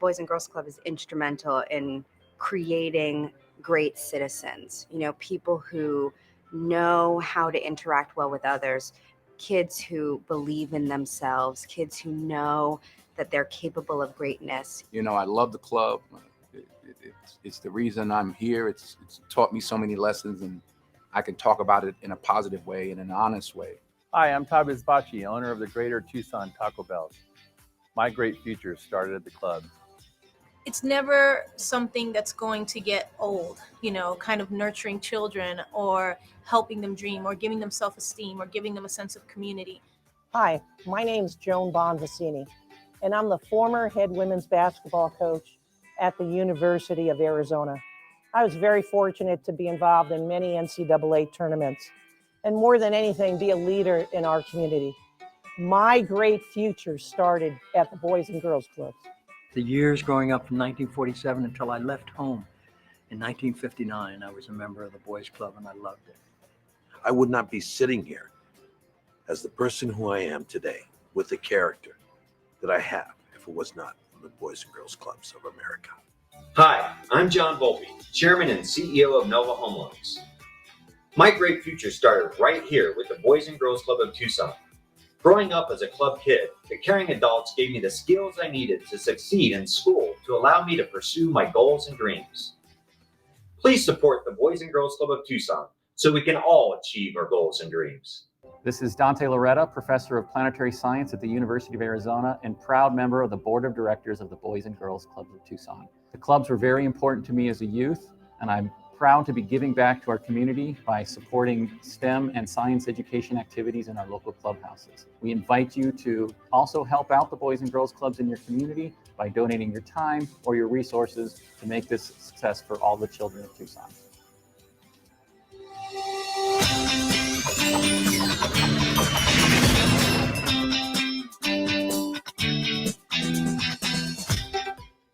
Boys and Girls Club is instrumental in creating great citizens, people who know how to interact well with others, kids who believe in themselves, kids who know that they're capable of greatness. I love the club. It's the reason I'm here. It's taught me so many lessons, and I can talk about it in a positive way and an honest way. Hi, I'm Todd Bizbacci, owner of the Greater Tucson Taco Bells. My great future started at the club. It's never something that's going to get old, kind of nurturing children or helping them dream or giving them self-esteem or giving them a sense of community. Hi, my name's Joan Bonvicini, and I'm the former head women's basketball coach at the University of Arizona. I was very fortunate to be involved in many NCAA tournaments, and more than anything, be a leader in our community. My great future started at the Boys and Girls Clubs. The years growing up from 1947 until I left home in 1959, I was a member of the Boys Club and I loved it. I would not be sitting here as the person who I am today with the character that I have if it was not for the Boys and Girls Clubs of America. Hi, I'm John Volpe, Chairman and CEO of Nova Home Loans. My great future started right here with the Boys and Girls Club of Tucson. Growing up as a club kid, the caring adults gave me the skills I needed to succeed in school to allow me to pursue my goals and dreams. Please support the Boys and Girls Club of Tucson so we can all achieve our goals and dreams. This is Dante Loretta, Professor of Planetary Science at the University of Arizona and proud member of the Board of Directors of the Boys and Girls Clubs of Tucson. The clubs were very important to me as a youth, and I'm proud to be giving back to our community by supporting STEM and science education activities in our local clubhouses. We invite you to also help out the Boys and Girls Clubs in your community by donating your time or your resources to make this a success for all the children of Tucson.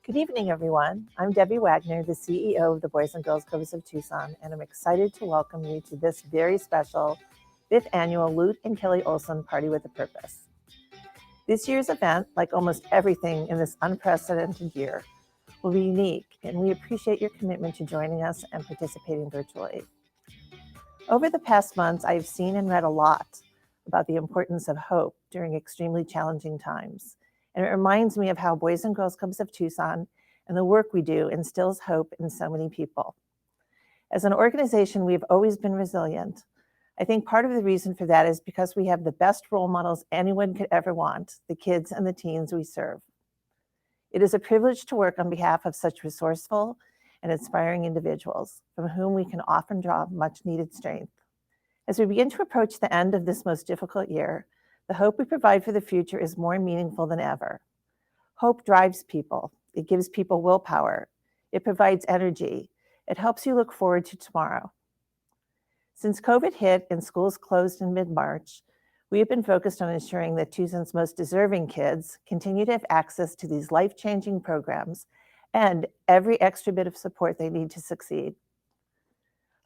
Good evening, everyone. I'm Debbie Wagner, the CEO of the Boys and Girls Clubs of Tucson, and I'm excited to welcome you to this very special 5th annual Lute and Kelly Olson Party with a Purpose. This year's event, like almost everything in this unprecedented year, will be unique, and we appreciate your commitment to joining us and participating virtually. Over the past months, I've seen and read a lot about the importance of hope during extremely challenging times. And it reminds me of how Boys and Girls Clubs of Tucson and the work we do instills hope in so many people. As an organization, we've always been resilient. I think part of the reason for that is because we have the best role models anyone could ever want, the kids and the teens we serve. It is a privilege to work on behalf of such resourceful and inspiring individuals from whom we can often draw much needed strength. As we begin to approach the end of this most difficult year, the hope we provide for the future is more meaningful than ever. Hope drives people. It gives people willpower. It provides energy. It helps you look forward to tomorrow. Since COVID hit and schools closed in mid-March, we have been focused on ensuring that Tucson's most deserving kids continue to have access to these life-changing programs and every extra bit of support they need to succeed.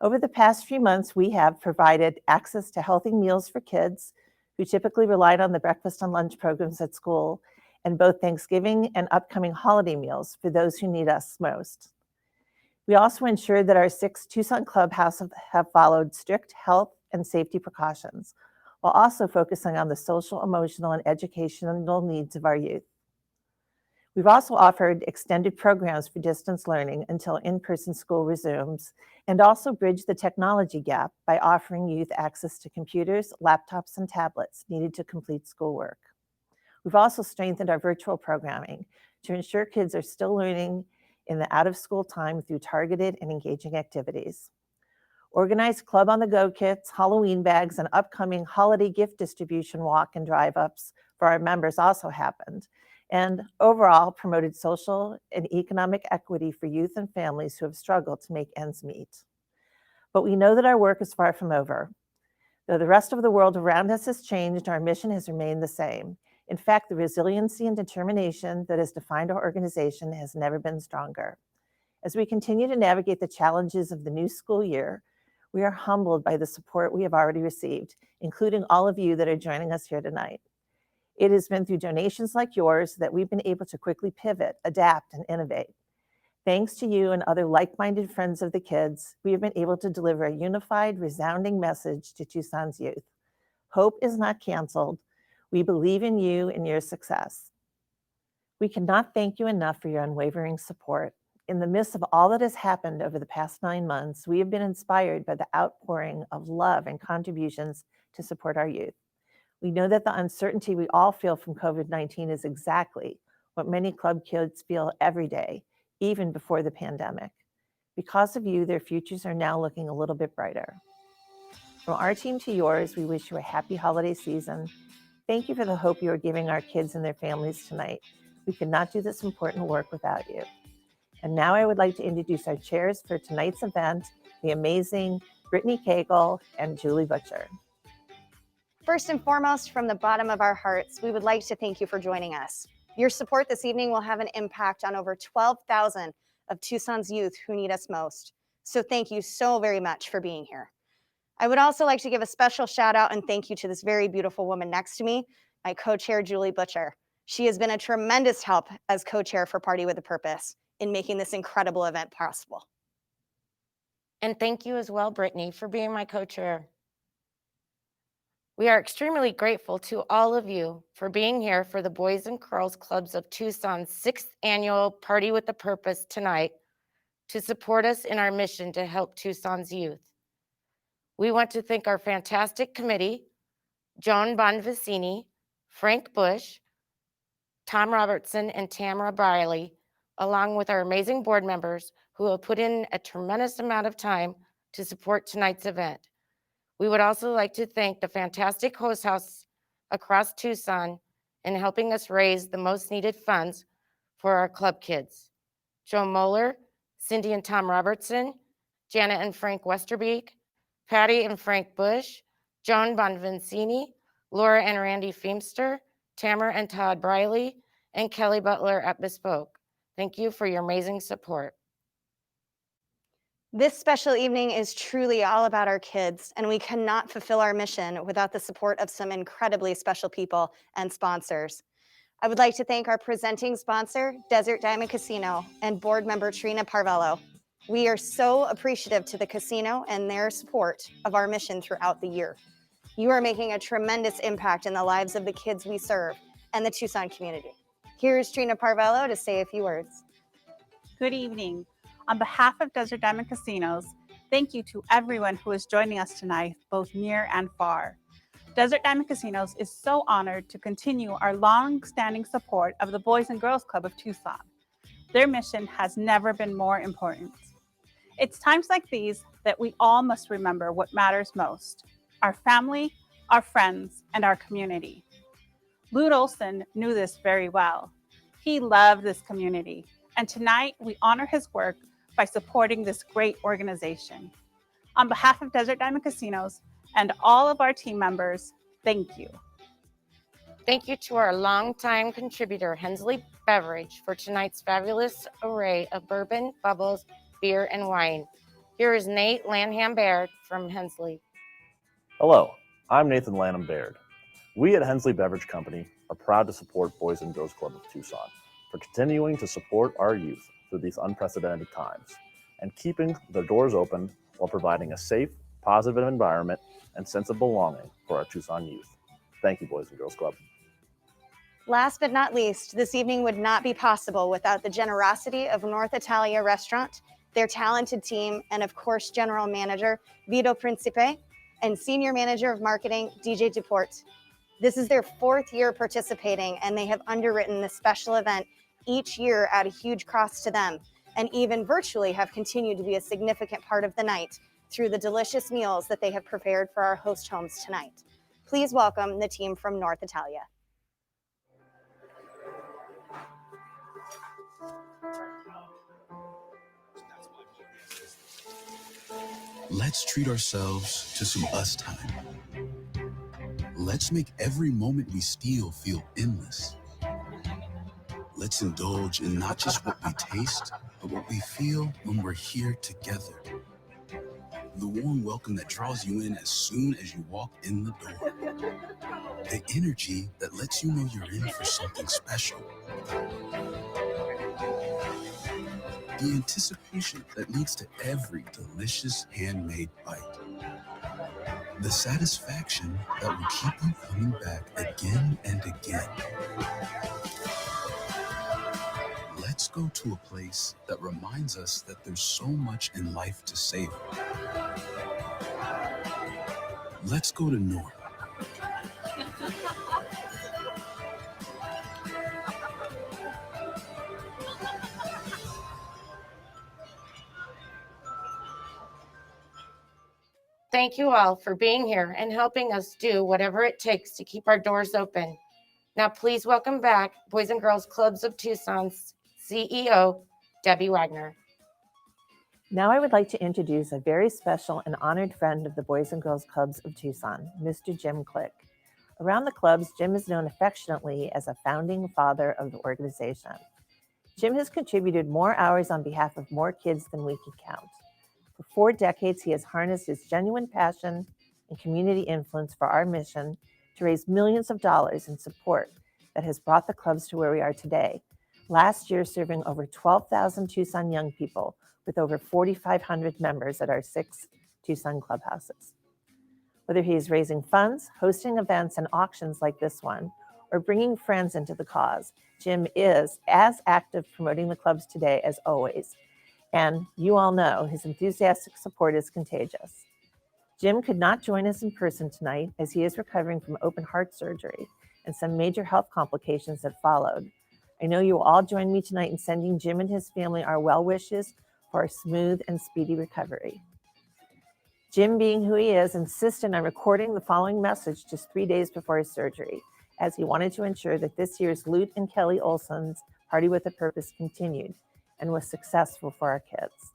Over the past few months, we have provided access to healthy meals for kids who typically relied on the breakfast and lunch programs at school, and both Thanksgiving and upcoming holiday meals for those who need us most. We also ensured that our 6 Tucson clubhouses have followed strict health and safety precautions, while also focusing on the social, emotional, and educational needs of our youth. We've also offered extended programs for distance learning until in-person school resumes, and also bridged the technology gap by offering youth access to computers, laptops, and tablets needed to complete schoolwork. We've also strengthened our virtual programming to ensure kids are still learning in the out-of-school time through targeted and engaging activities. Organized Club on the Go kits, Halloween bags, and upcoming holiday gift distribution walk and drive-ups for our members also happened, and overall promoted social and economic equity for youth and families who have struggled to make ends meet. But we know that our work is far from over. Though the rest of the world around us has changed, our mission has remained the same. In fact, the resiliency and determination that has defined our organization has never been stronger. As we continue to navigate the challenges of the new school year, we are humbled by the support we have already received, including all of you that are joining us here tonight. It has been through donations like yours that we've been able to quickly pivot, adapt, and innovate. Thanks to you and other like-minded friends of the kids, we have been able to deliver a unified, resounding message to Tucson's youth. Hope is not canceled. We believe in you and your success. We cannot thank you enough for your unwavering support. In the midst of all that has happened over the past 9 months, we have been inspired by the outpouring of love and contributions to support our youth. We know that the uncertainty we all feel from COVID-19 is exactly what many club kids feel every day, even before the pandemic. Because of you, their futures are now looking a little bit brighter. From our team to yours, we wish you a happy holiday season. Thank you for the hope you are giving our kids and their families tonight. We could not do this important work without you. And now I would like to introduce our chairs for tonight's event, the amazing Brittany Cagle and Julie Butcher. First and foremost, from the bottom of our hearts, we would like to thank you for joining us. Your support this evening will have an impact on over 12,000 of Tucson's youth who need us most. So thank you so very much for being here. I would also like to give a special shout out and thank you to this very beautiful woman next to me, my co-chair, Julie Butcher. She has been a tremendous help as co-chair for Party with a Purpose in making this incredible event possible. And thank you as well, Brittany, for being my co-chair. We are extremely grateful to all of you for being here for the Boys and Girls Clubs of Tucson's 6th annual Party with a Purpose tonight to support us in our mission to help Tucson's youth. We want to thank our fantastic committee, Joan Bonvicini, Frank Bush, Tom Robertson, and Tamara Briley, along with our amazing board members who have put in a tremendous amount of time to support tonight's event. We would also like to thank the fantastic host house across Tucson in helping us raise the most needed funds for our club kids. Joe Moeller, Cindy and Tom Robertson, Janet and Frank Westerbeek, Patty and Frank Bush, Joan Bonvincini, Laura and Randy Feemster, Tamara and Todd Briley, and Kelly Butler at Bespoke. Thank you for your amazing support. This special evening is truly all about our kids, and we cannot fulfill our mission without the support of some incredibly special people and sponsors. I would like to thank our presenting sponsor, Desert Diamond Casino, and board member Trina Parvello. We are so appreciative to the casino and their support of our mission throughout the year. You are making a tremendous impact in the lives of the kids we serve and the Tucson community. Here's Trina Parvello to say a few words. Good evening. On behalf of Desert Diamond Casinos, thank you to everyone who is joining us tonight, both near and far. Desert Diamond Casinos is so honored to continue our long-standing support of the Boys and Girls Club of Tucson. Their mission has never been more important. It's times like these that we all must remember what matters most: our family, our friends, and our community. Lute Olson knew this very well. He loved this community, and tonight we honor his work by supporting this great organization. On behalf of Desert Diamond Casinos and all of our team members, thank you. Thank you to our longtime contributor, Hensley Beverage, for tonight's fabulous array of bourbon, bubbles, beer, and wine. Here is Nate Lanham Baird from Hensley. Hello, I'm Nathan Lanham Baird. We at Hensley Beverage Company are proud to support Boys and Girls Club of Tucson for continuing to support our youth through these unprecedented times and keeping their doors open while providing a safe, positive environment and sense of belonging for our Tucson youth. Thank you, Boys and Girls Club. Last but not least, this evening would not be possible without the generosity of North Italia Restaurant, their talented team, and of course, General Manager Vito Principe and Senior Manager of Marketing DJ Duport. This is their 4th year participating, and they have underwritten this special event each year at a huge cost to them, and even virtually have continued to be a significant part of the night through the delicious meals that they have prepared for our host homes tonight. Please welcome the team from North Italia. Let's treat ourselves to some us time. Let's make every moment we steal feel endless. Let's indulge in not just what we taste, but what we feel when we're here together. The warm welcome that draws you in as soon as you walk in the door. The energy that lets you know you're in for something special. The anticipation that leads to every delicious handmade bite. The satisfaction that will keep you coming back again and again. Let's go to a place that reminds us that there's so much in life to savor. Let's go to North. Thank you all for being here and helping us do whatever it takes to keep our doors open. Now, please welcome back Boys and Girls Clubs of Tucson's CEO, Debbie Wagner. Now I would like to introduce a very special and honored friend of the Boys and Girls Clubs of Tucson, Mr. Jim Click. Around the clubs, Jim is known affectionately as a founding father of the organization. Jim has contributed more hours on behalf of more kids than we can count. For 4 decades, he has harnessed his genuine passion and community influence for our mission to raise millions of dollars in support that has brought the clubs to where we are today. Last year, serving over 12,000 Tucson young people with over 4,500 members at our 6 Tucson clubhouses. Whether he is raising funds, hosting events and auctions like this one, or bringing friends into the cause, Jim is as active promoting the clubs today as always. And you all know his enthusiastic support is contagious. Jim could not join us in person tonight as he is recovering from open heart surgery and some major health complications that followed. I know you will all join me tonight in sending Jim and his family our well wishes for a smooth and speedy recovery. Jim, being who he is, insisted on recording the following message just 3 days before his surgery, as he wanted to ensure that this year's Lute and Kelly Olson's Party with a Purpose continued and was successful for our kids.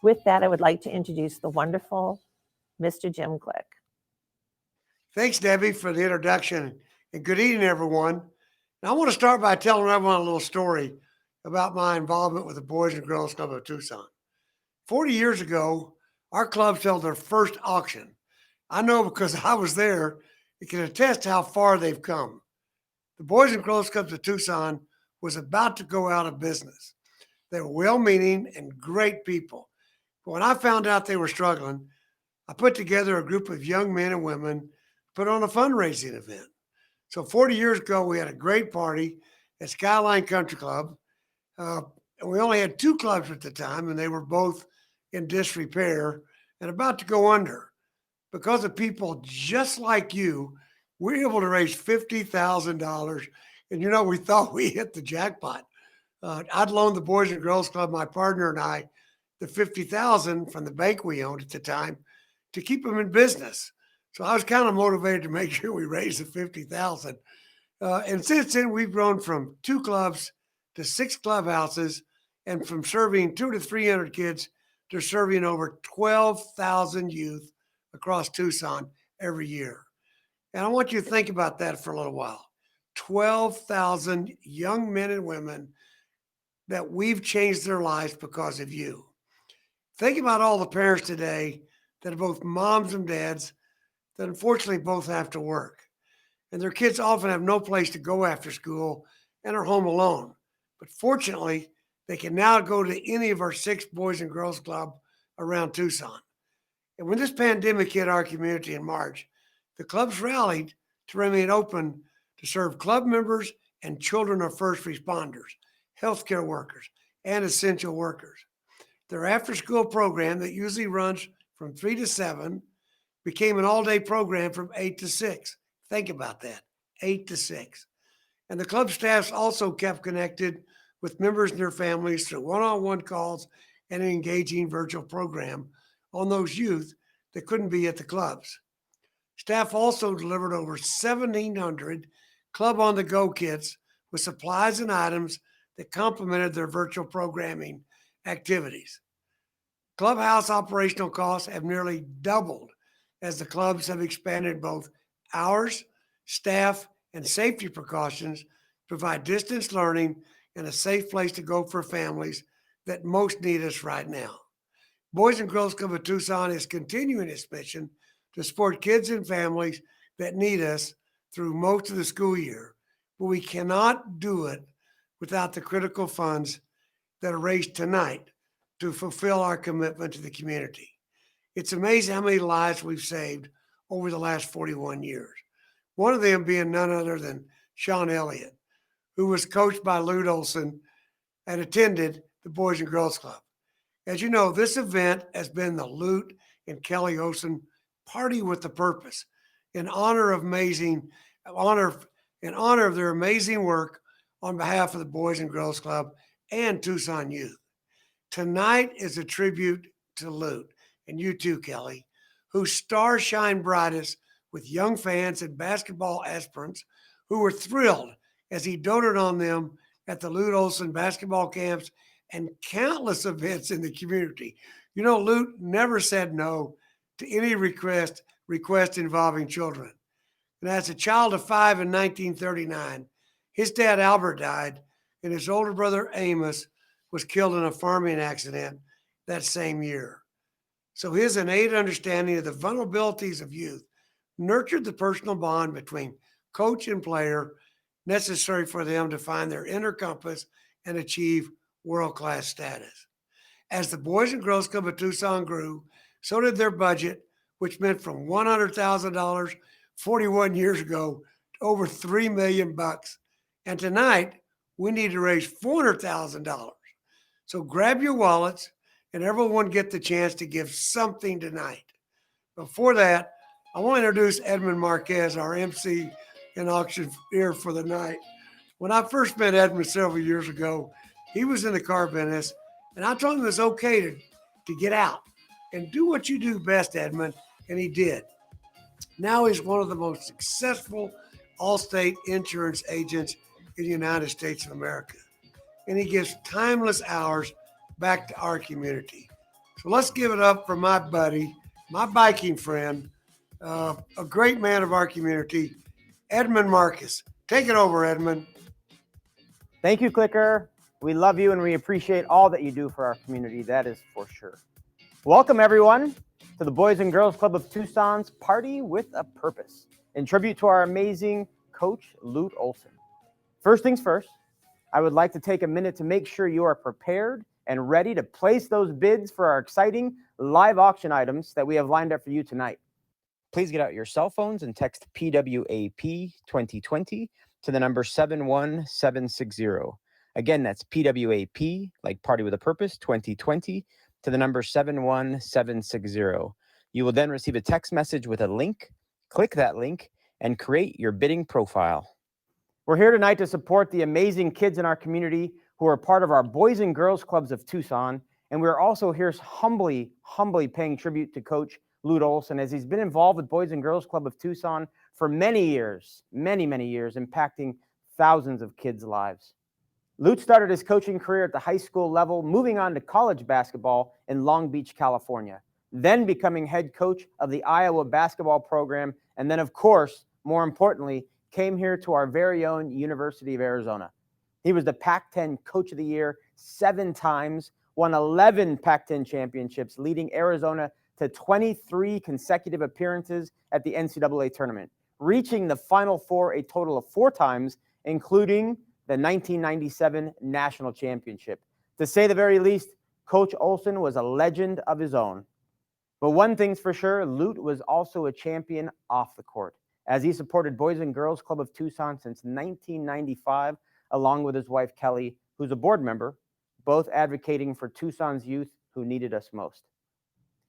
With that, I would like to introduce the wonderful Mr. Jim Click. Thanks, Debbie, for the introduction, and good evening, everyone. Now, I want to start by telling everyone a little story about my involvement with the Boys and Girls Club of Tucson. 40 years ago, our clubs held their first auction. I know because I was there, and can attest to how far they've come. The Boys and Girls Clubs of Tucson was about to go out of business. They were well-meaning and great people. But when I found out they were struggling, I put together a group of young men and women to put on a fundraising event. So 40 years ago, we had a great party at Skyline Country Club. And we only had 2 clubs at the time, and they were both in disrepair and about to go under. Because of people just like you, we were able to raise $50,000. And we thought we hit the jackpot. I'd loaned the Boys and Girls Club, my partner and I, the $50,000 from the bank we owned at the time to keep them in business. So I was kind of motivated to make sure we raised the $50,000. And since then, we've grown from 2 clubs to 6 clubhouses, and from serving 200 to 300 kids to serving over 12,000 youth across Tucson every year. And I want you to think about that for a little while. 12,000 young men and women that we've changed their lives because of you. Think about all the parents today that are both moms and dads that unfortunately both have to work. And their kids often have no place to go after school and are home alone. But fortunately, they can now go to any of our 6 Boys and Girls Club around Tucson. And when this pandemic hit our community in March, the clubs rallied to remain open to serve club members and children of first responders, healthcare workers, and essential workers. Their after-school program that usually runs from 3 to 7 became an all-day program from 8 to 6. Think about that, 8 to 6. And the club staffs also kept connected with members and their families through one-on-one calls and an engaging virtual program on those youth that couldn't be at the clubs. Staff also delivered over 1,700 Club on the Go kits with supplies and items that complemented their virtual programming activities. Clubhouse operational costs have nearly doubled as the clubs have expanded both hours, staff, and safety precautions to provide distance learning and a safe place to go for families that most need us right now. Boys and Girls Club of Tucson is continuing its mission to support kids and families that need us through most of the school year, but we cannot do it without the critical funds that are raised tonight to fulfill our commitment to the community. It's amazing how many lives we've saved over the last 41 years. One of them being none other than Sean Elliott, who was coached by Lute Olson and attended the Boys and Girls Club. As you know, this event has been the Lute and Kelly Olson Party with a Purpose in honor of their amazing work on behalf of the Boys and Girls Club and Tucson Youth. Tonight is a tribute to Lute, and you too, Kelly, whose stars shine brightest with young fans and basketball aspirants who were thrilled as he doted on them at the Lute Olson basketball camps and countless events in the community. You know, Lute never said no to any request involving children. And as a child of 5 in 1939, his dad Albert died, and his older brother Amos was killed in a farming accident that same year. So his innate understanding of the vulnerabilities of youth nurtured the personal bond between coach and player necessary for them to find their inner compass and achieve world-class status. As the Boys and Girls Club of Tucson grew, so did their budget, which meant from $100,000 41 years ago to over $3 million. And tonight, we need to raise $400,000. So grab your wallets and everyone get the chance to give something tonight. Before that, I want to introduce Edmund Marquez, our MC and auctioneer for the night. When I first met Edmund several years ago, he was in the car business, and I told him it was okay to get out and do what you do best, Edmund, and he did. Now he's one of the most successful all-state insurance agents in the United States of America, and he gives timeless hours back to our community. So let's give it up for my buddy, my biking friend, a great man of our community, Edmund Marcus. Take it over, Edmund. Thank you, Clicker. We love you and we appreciate all that you do for our community. That is for sure. Welcome, everyone, to the Boys and Girls Club of Tucson's Party with a Purpose, in tribute to our amazing coach, Lute Olson. First things first, I would like to take a minute to make sure you are prepared and ready to place those bids for our exciting live auction items that we have lined up for you tonight. Please get out your cell phones and text PWAP 2020 to the number 71760. Again, that's PWAP, like Party with a Purpose 2020, to the number 71760. You will then receive a text message with a link. Click that link and create your bidding profile. We're here tonight to support the amazing kids in our community who are part of our Boys and Girls Clubs of Tucson, and we're also here humbly paying tribute to Coach Lute Olson, as he's been involved with Boys and Girls Club of Tucson for many years, many years, impacting thousands of kids' lives. Lute started his coaching career at the high school level, moving on to college basketball in Long Beach, California, then becoming head coach of the Iowa basketball program, and then, of course, more importantly, came here to our very own University of Arizona. He was the Pac-10 Coach of the Year 7 times, won 11 Pac-10 championships, leading Arizona to 23 consecutive appearances at the NCAA tournament, reaching the Final Four a total of 4 times, including the 1997 National Championship. To say the very least, Coach Olson was a legend of his own. But one thing's for sure, Lute was also a champion off the court, as he supported Boys and Girls Club of Tucson since 1995, along with his wife, Kelly, who's a board member, both advocating for Tucson's youth who needed us most.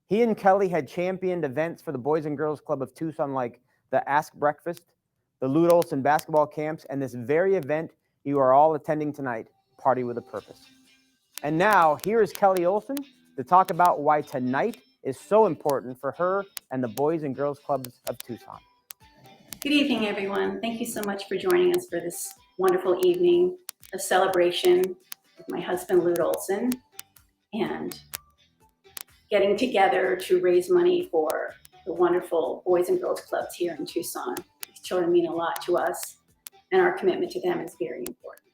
He and Kelly had championed events for the Boys and Girls Club of Tucson like the Ask Breakfast, the Lute Olson basketball camps, and this very event you are all attending tonight, Party with a Purpose. And now, here is Kelly Olson to talk about why tonight is so important for her and the Boys and Girls Clubs of Tucson. Good evening, everyone. Thank you so much for joining us for this wonderful evening of celebration with my husband, Lute Olson, and getting together to raise money for the wonderful Boys and Girls Clubs here in Tucson. These children mean a lot to us, and our commitment to them is very important.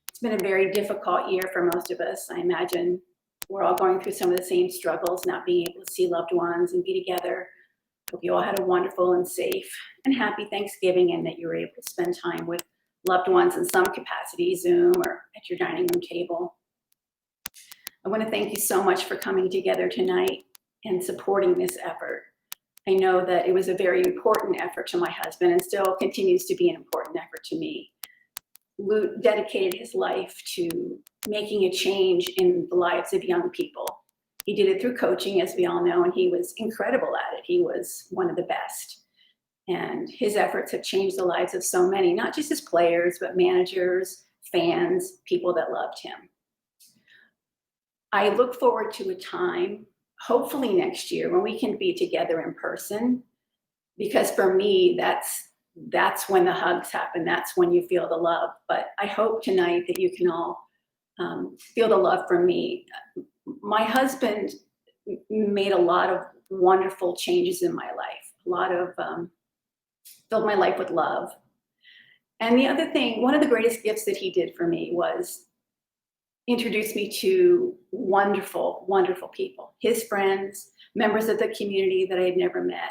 It's been a very difficult year for most of us. I imagine we're all going through some of the same struggles, not being able to see loved ones and be together. Hope you all had a wonderful and safe and happy Thanksgiving, and that you were able to spend time with loved ones in some capacity, Zoom or at your dining room table. I want to thank you so much for coming together tonight and supporting this effort. I know that it was a very important effort to my husband and still continues to be an important effort to me. Lute dedicated his life to making a change in the lives of young people. He did it through coaching, as we all know, and he was incredible at it. He was one of the best. And his efforts have changed the lives of so many, not just his players, but managers, fans, people that loved him. I look forward to a time, hopefully next year, when we can be together in person, because for me, that's when the hugs happen. That's when you feel the love. But I hope tonight that you can all feel the love from me. My husband made a lot of wonderful changes in my life, filled my life with love. And the other thing, one of the greatest gifts that he did for me was introduce me to wonderful, wonderful people, his friends, members of the community that I had never met.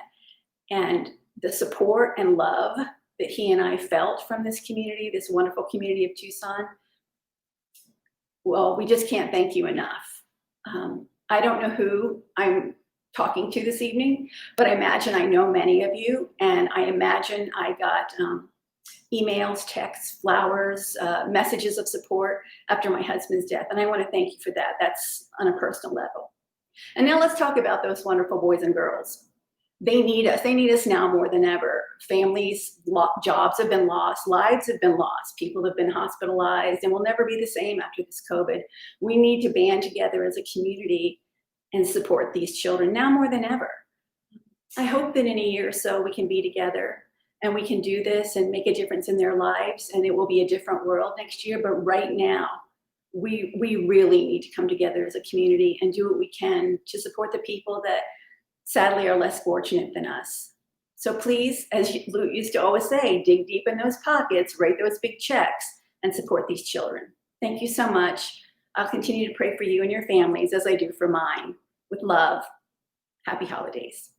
And the support and love that he and I felt from this community, this wonderful community of Tucson, well, we just can't thank you enough. I don't know who I'm talking to this evening, but I imagine I know many of you, and I imagine I got emails, texts, flowers, messages of support after my husband's death, and I want to thank you for that. That's on a personal level. And now let's talk about those wonderful boys and girls. They need us. They need us now more than ever. Families, jobs have been lost, lives have been lost, people have been hospitalized, and will never be the same after this COVID. We need to band together as a community and support these children now more than ever. I hope that in a year or so we can be together and we can do this and make a difference in their lives, and it will be a different world next year. But right now, we really need to come together as a community and do what we can to support the people that sadly are less fortunate than us. So please, as Lute used to always say, dig deep in those pockets, write those big checks, and support these children. Thank you so much. I'll continue to pray for you and your families as I do for mine. With love, happy holidays.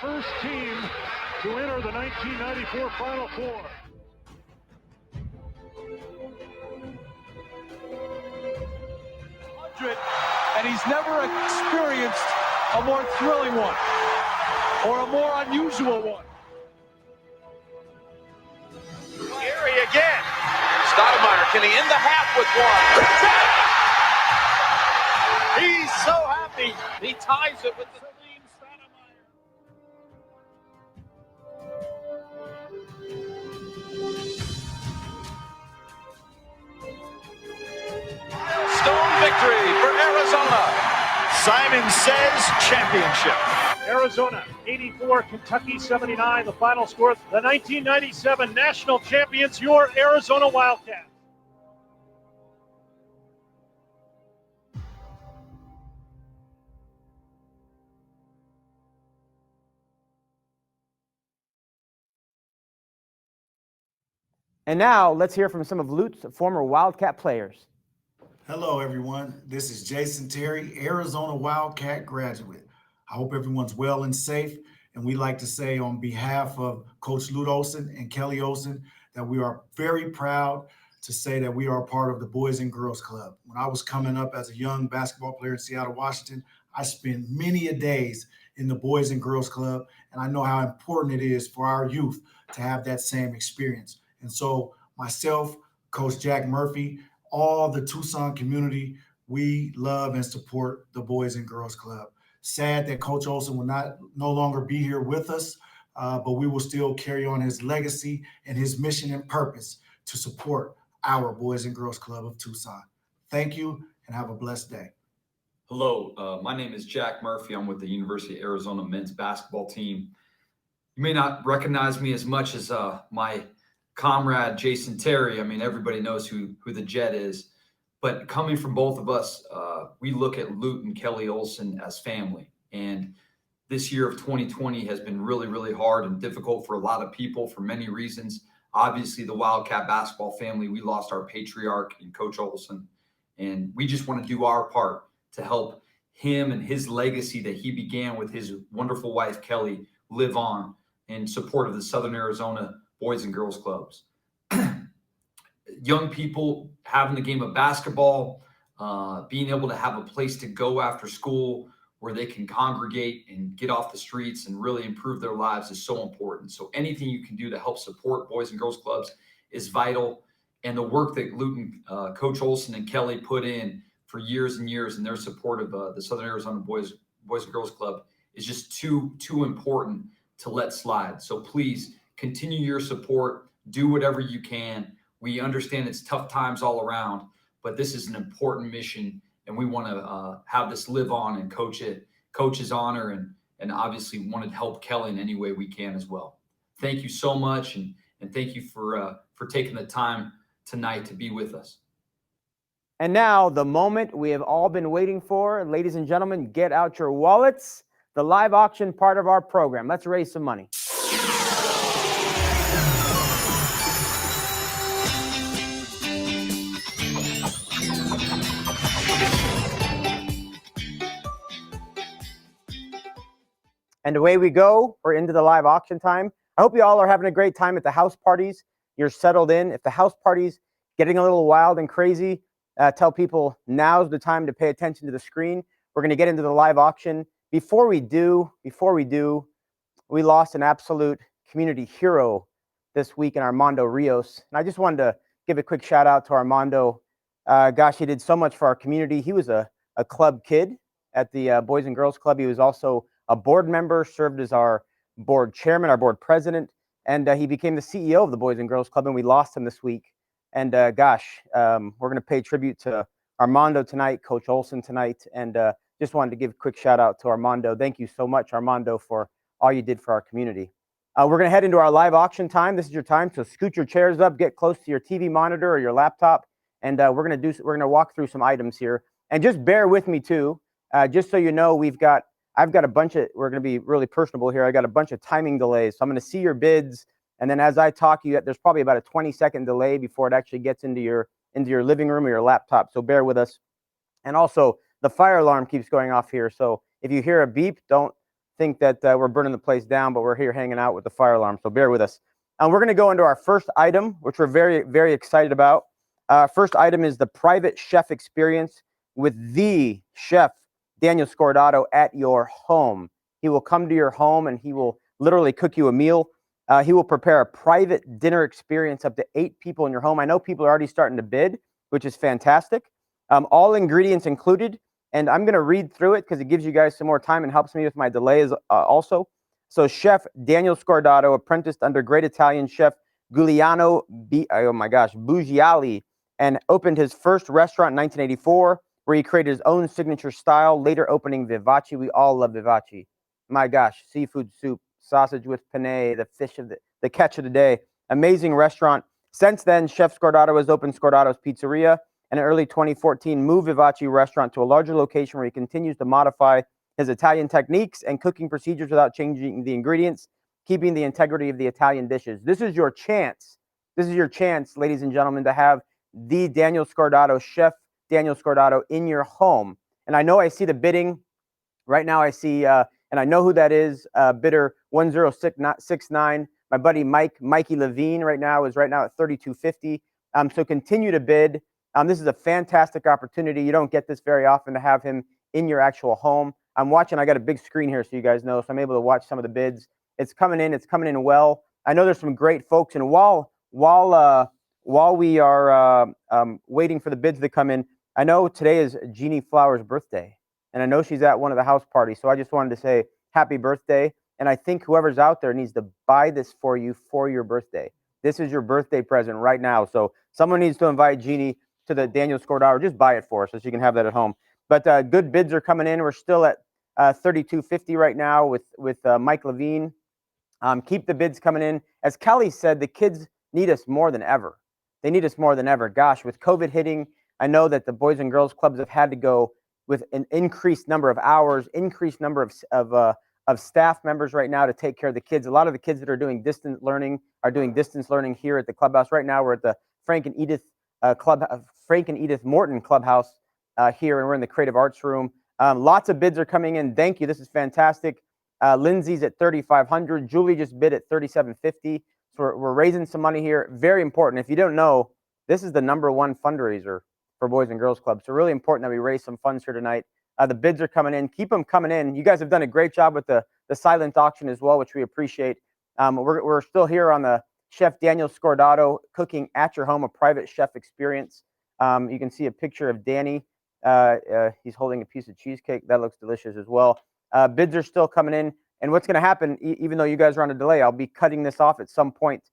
First team to enter the 1994 Final Four. And he's never experienced a more thrilling one or a more unusual one. Gary again. Stoudemire, can he end the half with one? He's so happy. He ties it with the clean Stone victory for Arizona. Simon Says championship. Arizona 84, Kentucky 79. The final score, the 1997 national champions, your Arizona Wildcats. And now let's hear from some of Lute's former Wildcat players. Hello, everyone. This is Jason Terry, Arizona Wildcat graduate. I hope everyone's well and safe. And we like to say on behalf of Coach Lute Olson and Kelly Olson that we are very proud to say that we are a part of the Boys and Girls Club. When I was coming up as a young basketball player in Seattle, Washington, I spent many a days in the Boys and Girls Club, and I know how important it is for our youth to have that same experience. And so myself, Coach Jack Murphy, all the Tucson community, we love and support the Boys and Girls Club. Sad that Coach Olson will no longer be here with us, but we will still carry on his legacy and his mission and purpose to support our Boys and Girls Club of Tucson. Thank you and have a blessed day. Hello, my name is Jack Murphy. I'm with the University of Arizona men's basketball team. You may not recognize me as much as my comrade Jason Terry. I mean, everybody knows who the Jet is, But coming from both of us, we look at Lute and Kelly Olson as family. And this year of 2020 has been really, really hard and difficult for a lot of people for many reasons. Obviously, the Wildcat basketball family, we lost our patriarch in Coach Olson. And we just want to do our part to help him and his legacy that he began with his wonderful wife, Kelly, live on in support of the Southern Arizona Boys and Girls Clubs. Young people having the game of basketball, being able to have a place to go after school where they can congregate and get off the streets and really improve their lives is so important. So anything you can do to help support Boys and Girls Clubs is vital. And the work that Lute and Coach Olson and Kelly put in for years and years in their support of the Southern Arizona Boys and Girls Club is just too important to let slide. So please continue your support, do whatever you can. We understand it's tough times all around, but this is an important mission, and we want to have this live on and Coach's honor, and obviously want to help Kelly in any way we can as well. Thank you so much, and thank you for taking the time tonight to be with us. And now, the moment we have all been waiting for. Ladies and gentlemen, get out your wallets. The live auction part of our program. Let's raise some money. And away we go. We're into the live auction time. I hope you all are having a great time at the house parties. You're settled in. If the house party's getting a little wild and crazy, tell people now's the time to pay attention to the screen. We're going to get into the live auction. Before we do, we lost an absolute community hero this week in Armando Rios. And I just wanted to give a quick shout out to Armando. Gosh, he did so much for our community. He was a club kid at the Boys and Girls Club. He was also a board member, served as our board chairman, our board president, and he became the CEO of the Boys and Girls Club, and we lost him this week. And gosh, we're going to pay tribute to Armando tonight, Coach Olson tonight, and just wanted to give a quick shout out to Armando. Thank you so much, Armando, for all you did for our community. We're going to head into our live auction time. This is your time, so scoot your chairs up, get close to your TV monitor or your laptop, and we're going to walk through some items here. And just bear with me too, just so you know, I've got a bunch of, we're going to be really personable here. I got a bunch of timing delays. So I'm going to see your bids. And then as I talk, there's probably about a 20-second delay before it actually gets into your living room or your laptop. So bear with us. And also the fire alarm keeps going off here. So if you hear a beep, don't think that we're burning the place down, but we're here hanging out with the fire alarm. So bear with us. And we're going to go into our first item, which we're very, very excited about. First item is the private chef experience with the chef, Daniel Scordato, at your home. He will come to your home and he will literally cook you a meal. He will prepare a private dinner experience up to 8 people in your home. I know people are already starting to bid, which is fantastic. All ingredients included. And I'm going to read through it because it gives you guys some more time and helps me with my delays also. So Chef Daniel Scordato, apprenticed under great Italian chef Giuliano Bugiali, and opened his first restaurant in 1984. Where he created his own signature style, later opening Vivace. We all love Vivace. My gosh, seafood soup, sausage with penne, the fish of the catch of the day. Amazing restaurant. Since then, Chef Scordato has opened Scordato's Pizzeria, and in early 2014 moved Vivace restaurant to a larger location where he continues to modify his Italian techniques and cooking procedures without changing the ingredients, keeping the integrity of the Italian dishes. This is your chance. This is your chance, ladies and gentlemen, to have the Daniel Scordato, Chef Daniel Scordato, in your home. And I know I see the bidding right now. I see, and I know who that is, bidder 1069. My buddy Mikey Levine is right now at 3250. So continue to bid. This is a fantastic opportunity. You don't get this very often to have him in your actual home. I'm watching. I got a big screen here so you guys know, so I'm able to watch some of the bids. It's coming in. It's coming in well. I know there's some great folks, and while we are waiting for the bids to come in, I know today is Jeannie Flower's birthday, and I know she's at one of the house parties, so I just wanted to say happy birthday, and I think whoever's out there needs to buy this for you for your birthday. This is your birthday present right now, so someone needs to invite Jeannie to the Daniel Scordato. Just buy it for her so she can have that at home. But good bids are coming in. We're still at 3250 right now with Mike Levine. Keep the bids coming in. As Kelly said, the kids need us more than ever. They need us more than ever. Gosh, with COVID hitting, I know that the Boys and Girls Clubs have had to go with an increased number of hours, increased number of staff members right now to take care of the kids. A lot of the kids that are doing distance learning are doing distance learning here at the clubhouse. Right now, we're at the Frank and Edith Morton Clubhouse here, and we're in the Creative Arts Room. Lots of bids are coming in. Thank you. This is fantastic. Lindsay's at $3,500. Julie just bid at $3,750. So we're raising some money here. Very important. If you don't know, this is the #1 fundraiser for Boys and Girls Club. So really important that we raise some funds here tonight. The bids are coming in. Keep them coming in. You guys have done a great job with the silent auction as well, which we appreciate. We're still here on the Chef Daniel Scordato cooking at your home, a private chef experience. You can see a picture of Danny. He's holding a piece of cheesecake. That looks delicious as well. Bids are still coming in. And what's going to happen, even though you guys are on a delay, I'll be cutting this off at some point.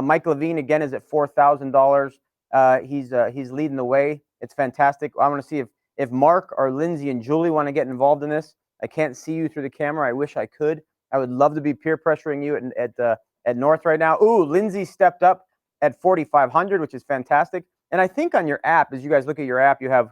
Mike Levine, again, is at $4,000. He's leading the way. It's fantastic. I want to see if Mark or Lindsay and Julie want to get involved in this. I can't see you through the camera. I wish I could. I would love to be peer pressuring you at North right now. Ooh, Lindsay stepped up at $4,500, which is fantastic. And I think on your app, as you guys look at your app, you have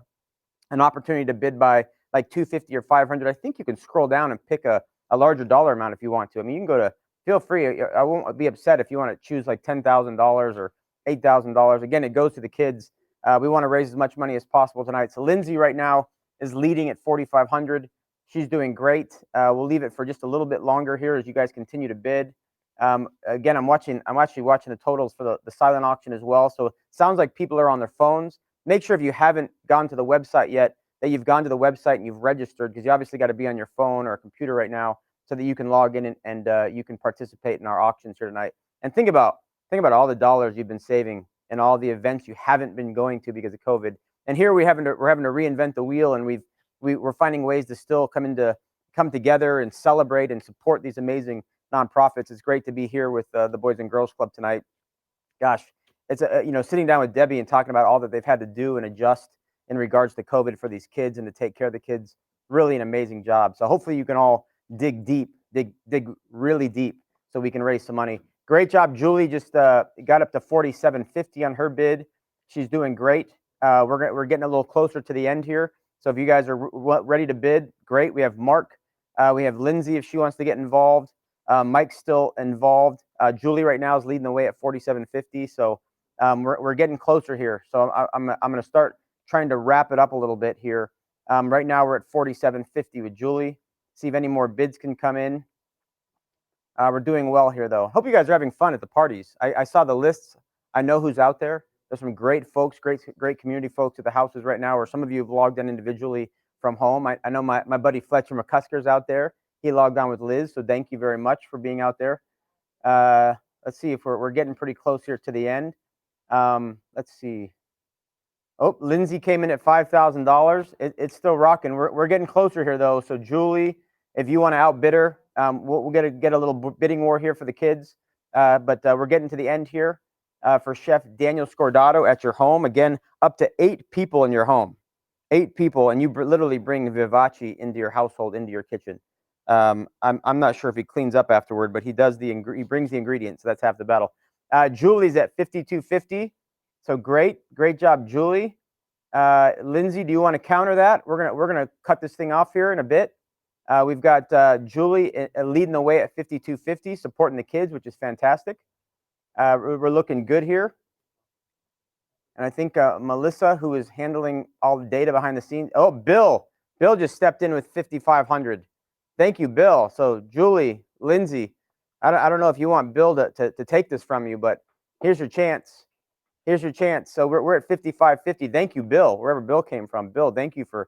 an opportunity to bid by like $250 or $500. I think you can scroll down and pick a larger dollar amount if you want to. I mean, you can go to, feel free. I won't be upset if you want to choose like $10,000 or $8,000. Again, it goes to the kids. We want to raise as much money as possible tonight. So Lindsay right now is leading at $4,500. She's doing great. We'll leave it for just a little bit longer here as you guys continue to bid. Again, I'm actually watching the totals for the silent auction as well. So it sounds like people are on their phones. Make sure if you haven't gone to the website yet, that you've gone to the website and you've registered, because you obviously got to be on your phone or a computer right now so that you can log in and you can participate in our auctions here tonight. And think about all the dollars you've been saving and all the events you haven't been going to because of COVID. And here we're having to reinvent the wheel, and we're finding ways to still come together and celebrate and support these amazing nonprofits. It's great to be here with the Boys and Girls Club tonight. Gosh, it's sitting down with Debbie and talking about all that they've had to do and adjust in regards to COVID for these kids and to take care of the kids. Really an amazing job. So hopefully you can all dig really deep so we can raise some money. Great job. Julie just got up to $4,750 on her bid. She's doing great. We're getting a little closer to the end here. So if you guys are ready to bid, great. We have Mark. We have Lindsay if she wants to get involved. Mike's still involved. Julie right now is leading the way at $4,750. So we're getting closer here. So I'm going to start trying to wrap it up a little bit here. Right now we're at $4,750 with Julie. See if any more bids can come in. We're doing well here though. Hope you guys are having fun at the parties. I saw the lists. I know who's out there. There's some great folks, great community folks at the houses right now, or some of you have logged in individually from home. I know my buddy Fletcher McCusker's out there. He logged on with Liz, so thank you very much for being out there. Let's see if we're getting pretty close here to the end. Let's see. Oh, Lindsay came in at $5,000. It's still rocking. We're getting closer here though. So Julie, if you want to outbid her, we'll get a little bidding war here for the kids. But we're getting to the end here for Chef Daniel Scordato at your home. Again, up to 8 people in your home. 8 people, and you literally bring Vivace into your household, into your kitchen. I'm not sure if he cleans up afterward, but he does he brings the ingredients. So that's half the battle. Julie's at $5,250. So great job, Julie. Lindsay, do you want to counter that? We're gonna cut this thing off here in a bit. We've got Julie leading the way at $5,250, supporting the kids, which is fantastic. We're looking good here. And I think Melissa, who is handling all the data behind the scenes. Oh, Bill just stepped in with $5,500. Thank you, Bill. So Julie, Lindsay, I don't know if you want Bill to take this from you, but here's your chance. Here's your chance. So we're at $5,550. Thank you, Bill, wherever Bill came from. Bill, thank you for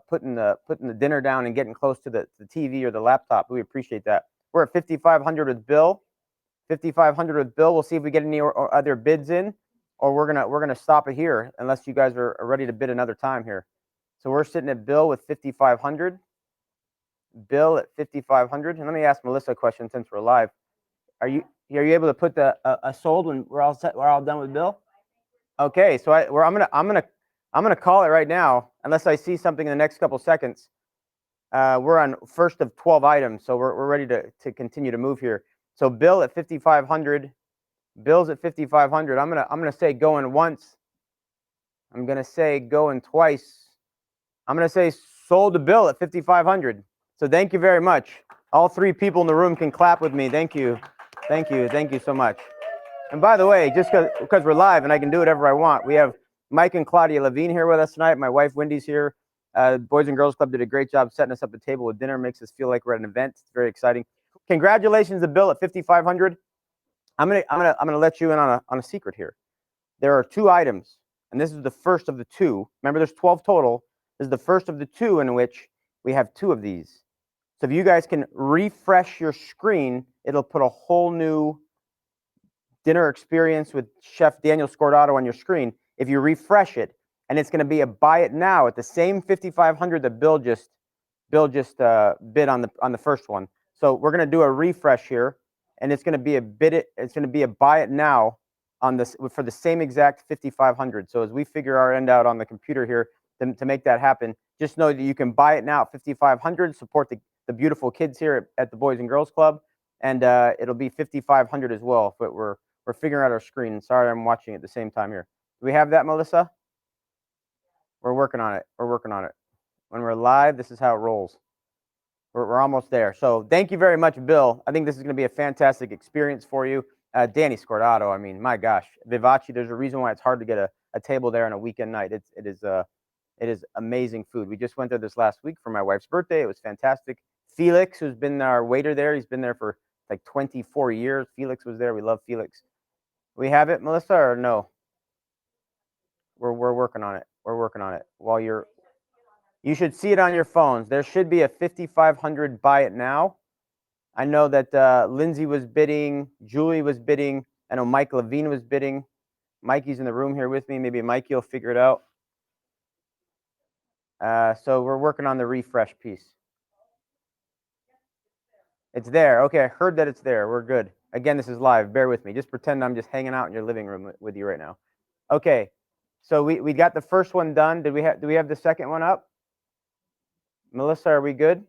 putting the dinner down and getting close to the TV or the laptop. We appreciate that. We're at $5,500 with Bill. $5,500 with Bill. We'll see if we get any other bids in, or we're gonna stop it here unless you guys are ready to bid another time here. So we're sitting at Bill with $5,500. Bill at $5,500. And let me ask Melissa a question since we're live. Are you able to put the sold when we're all set? We're all done with Bill. Okay, so I'm gonna call it right now unless I see something in the next couple seconds. We're on first of 12 items, so we're ready to continue to move here. So Bill at $5,500. Bill's at $5,500. I'm gonna say going once. I'm going to say going twice. I'm going to say sold to Bill at $5,500. So thank you very much. All three people in the room can clap with me. Thank you. Thank you. Thank you so much. And by the way, just because we're live and I can do whatever I want, we have Mike and Claudia Levine here with us tonight. My wife Wendy's here. Boys and Girls Club did a great job setting us up a table with dinner. Makes us feel like we're at an event. It's very exciting. Congratulations to Bill at $5,500. I'm gonna let you in on a secret here. There are two items, and this is the first of the two. Remember, there's 12 total. This is the first of the two in which we have two of these. So if you guys can refresh your screen, it'll put a whole new dinner experience with Chef Daniel Scordato on your screen. If you refresh it, and it's going to be a buy it now at the same $5,500 that Bill just bid on the first one. So we're going to do a refresh here, and it's going to be a buy it now on this for the same exact $5,500. So as we figure our end out on the computer here to make that happen, just know that you can buy it now at $5,500. Support the beautiful kids here at the Boys and Girls Club, and it'll be $5,500 as well. But we're figuring out our screen. Sorry, I'm watching at the same time here. Do we have that, Melissa? We're working on it. We're working on it. When we're live, this is how it rolls. We're almost there. So thank you very much, Bill. I think this is going to be a fantastic experience for you. Danny Scordato, I mean, my gosh. Vivace, there's a reason why it's hard to get a table there on a weekend night. It is amazing food. We just went there this last week for my wife's birthday. It was fantastic. Felix, who's been our waiter there, he's been there for like 24 years. Felix was there. We love Felix. We have it, Melissa, or no? We're working on it. We're working on it. While you should see it on your phones. There should be a $5,500 buy it now. I know that Lindsay was bidding, Julie was bidding. I know Mike Levine was bidding. Mikey's in the room here with me. Maybe Mikey will figure it out. So we're working on the refresh piece. It's there. Okay, I heard that it's there. We're good. Again, this is live. Bear with me. Just pretend I'm just hanging out in your living room with you right now. Okay, so we got the first one done. Do we have the second one up? Melissa, are we good?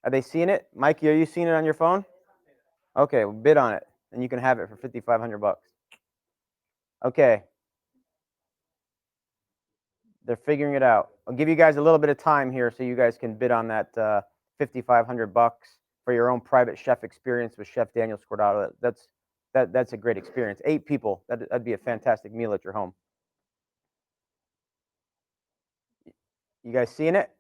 Are they seeing it? Mikey, are you seeing it on your phone? Okay, well, bid on it, and you can have it for $5,500. Okay. They're figuring it out. I'll give you guys a little bit of time here so you guys can bid on that $5,500 for your own private chef experience with Chef Daniel Scordato. That's a great experience. 8 people. That'd be a fantastic meal at your home. You guys seeing it?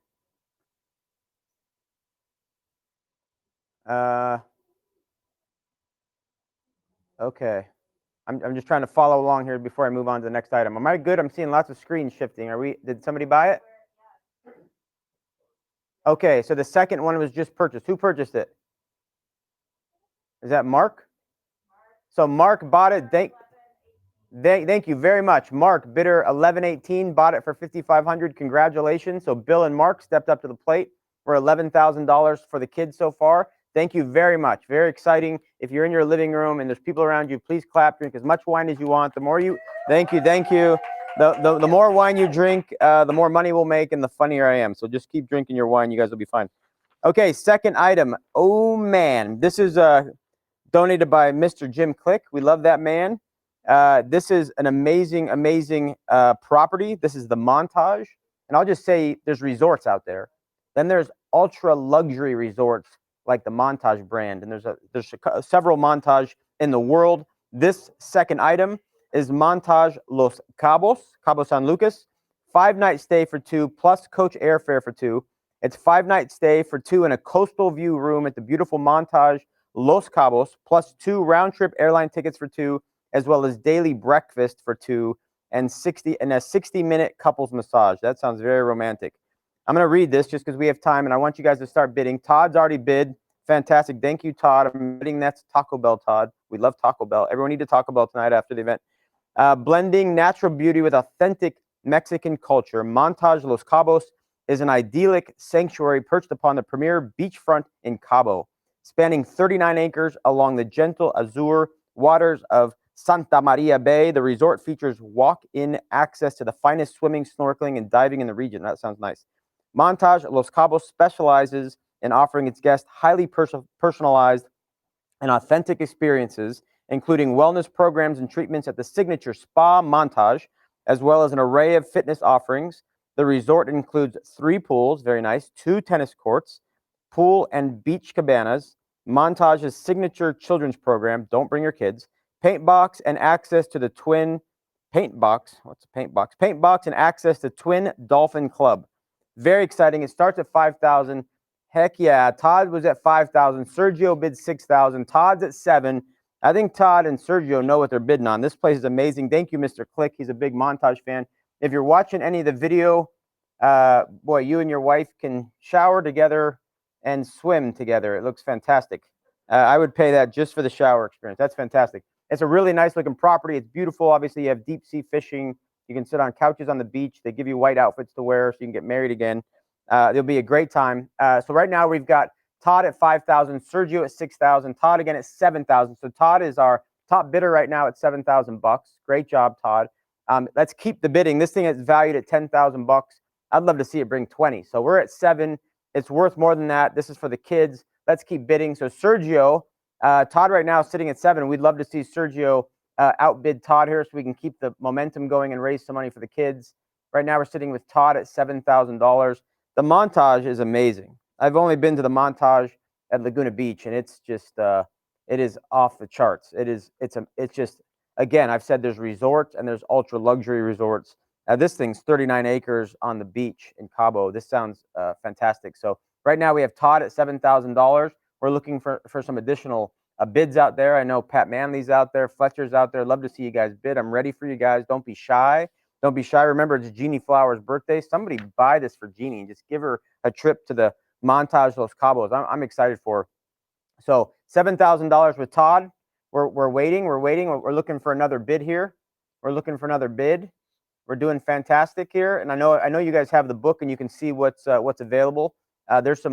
Okay. I'm just trying to follow along here before I move on to the next item. Am I good? I'm seeing lots of screens shifting. Did somebody buy it? Okay, so the second one was just purchased. Who purchased it? Is that Mark? So Mark bought it. Thank you very much. Mark, bidder 1118, bought it for $5,500. Congratulations. So Bill and Mark stepped up to the plate for $11,000 for the kids so far. Thank you very much. Very exciting. If you're in your living room and there's people around you, please clap. Drink as much wine as you want. The more you, thank you. The more wine you drink, the more money we'll make and the funnier I am. So just keep drinking your wine. You guys will be fine. Okay, second item. Oh man, this is donated by Mr. Jim Click. We love that man. This is an amazing, amazing property. This is the Montage. And I'll just say there's resorts out there. Then there's ultra luxury resorts like the Montage brand. And there's several Montage in the world. This second item is Montage Los Cabos, Cabo San Lucas. 5-night stay for 2 plus coach airfare for 2. It's 5-night stay for 2 in a coastal view room at the beautiful Montage Los Cabos, plus 2 round-trip airline tickets for 2, as well as daily breakfast for 2, and a 60-minute couples massage. That sounds very romantic. I'm going to read this just because we have time, and I want you guys to start bidding. Todd's already bid. Fantastic. Thank you, Todd. I'm bidding. That's Taco Bell, Todd. We love Taco Bell. Everyone need to Taco Bell tonight after the event. Blending natural beauty with authentic Mexican culture, Montage Los Cabos is an idyllic sanctuary perched upon the premier beachfront in Cabo. Spanning 39 acres along the gentle azure waters of Santa Maria Bay, the resort features walk-in access to the finest swimming, snorkeling, and diving in the region. That sounds nice. Montage Los Cabos specializes in offering its guests highly personalized and authentic experiences, including wellness programs and treatments at the signature Spa Montage, as well as an array of fitness offerings. The resort includes 3 pools, very nice, 2 tennis courts, pool and beach cabanas, Montage's signature children's program, don't bring your kids, paint box and access to the twin paint box. What's a paint box? Paint box and access to Twin Dolphin Club. Very exciting. It starts at $5,000. Heck yeah. Todd was at $5,000. Sergio bid $6,000. Todd's at $7,000. I think Todd and Sergio know what they're bidding on. This place is amazing. Thank you, Mr. Click. He's a big Montage fan. If you're watching any of the video, boy, you and your wife can shower together and swim together. It looks fantastic. I would pay that just for the shower experience. That's fantastic. It's a really nice looking property. It's beautiful. Obviously, you have deep sea fishing. You can sit on couches on the beach. They give you white outfits to wear so you can get married again. It'll be a great time. So right now we've got Todd at $5,000, Sergio at $6,000, Todd again at $7,000. So Todd is our top bidder right now at $7,000. Great job, Todd. Let's keep the bidding. This thing is valued at $10,000. I'd love to see it bring 20. So we're at 7. It's worth more than that. This is for the kids. Let's keep bidding. So Sergio, Todd right now is sitting at 7. We'd love to see Sergio outbid Todd here so we can keep the momentum going and raise some money for the kids. Right now we're sitting with Todd at $7,000. The Montage is amazing. I've only been to the Montage at Laguna Beach, and it's just it is off the charts. It's just, again, I've said there's resorts and there's ultra luxury resorts. This thing's 39 acres on the beach in Cabo. This sounds fantastic. So right now we have Todd at $7,000. We're looking for some additional bids out there. I know Pat Manley's out there, Fletcher's out there. Love to see you guys bid. I'm ready for you guys. Don't be shy. Don't be shy. Remember, it's Jeannie Flowers' birthday. Somebody buy this for Jeannie and just give her a trip to the Montage Los Cabos. I'm excited for her. So $7,000 with Todd. We're waiting. We're looking for another bid here. We're looking for another bid. We're doing fantastic here, and I know you guys have the book and you can see what's available. There's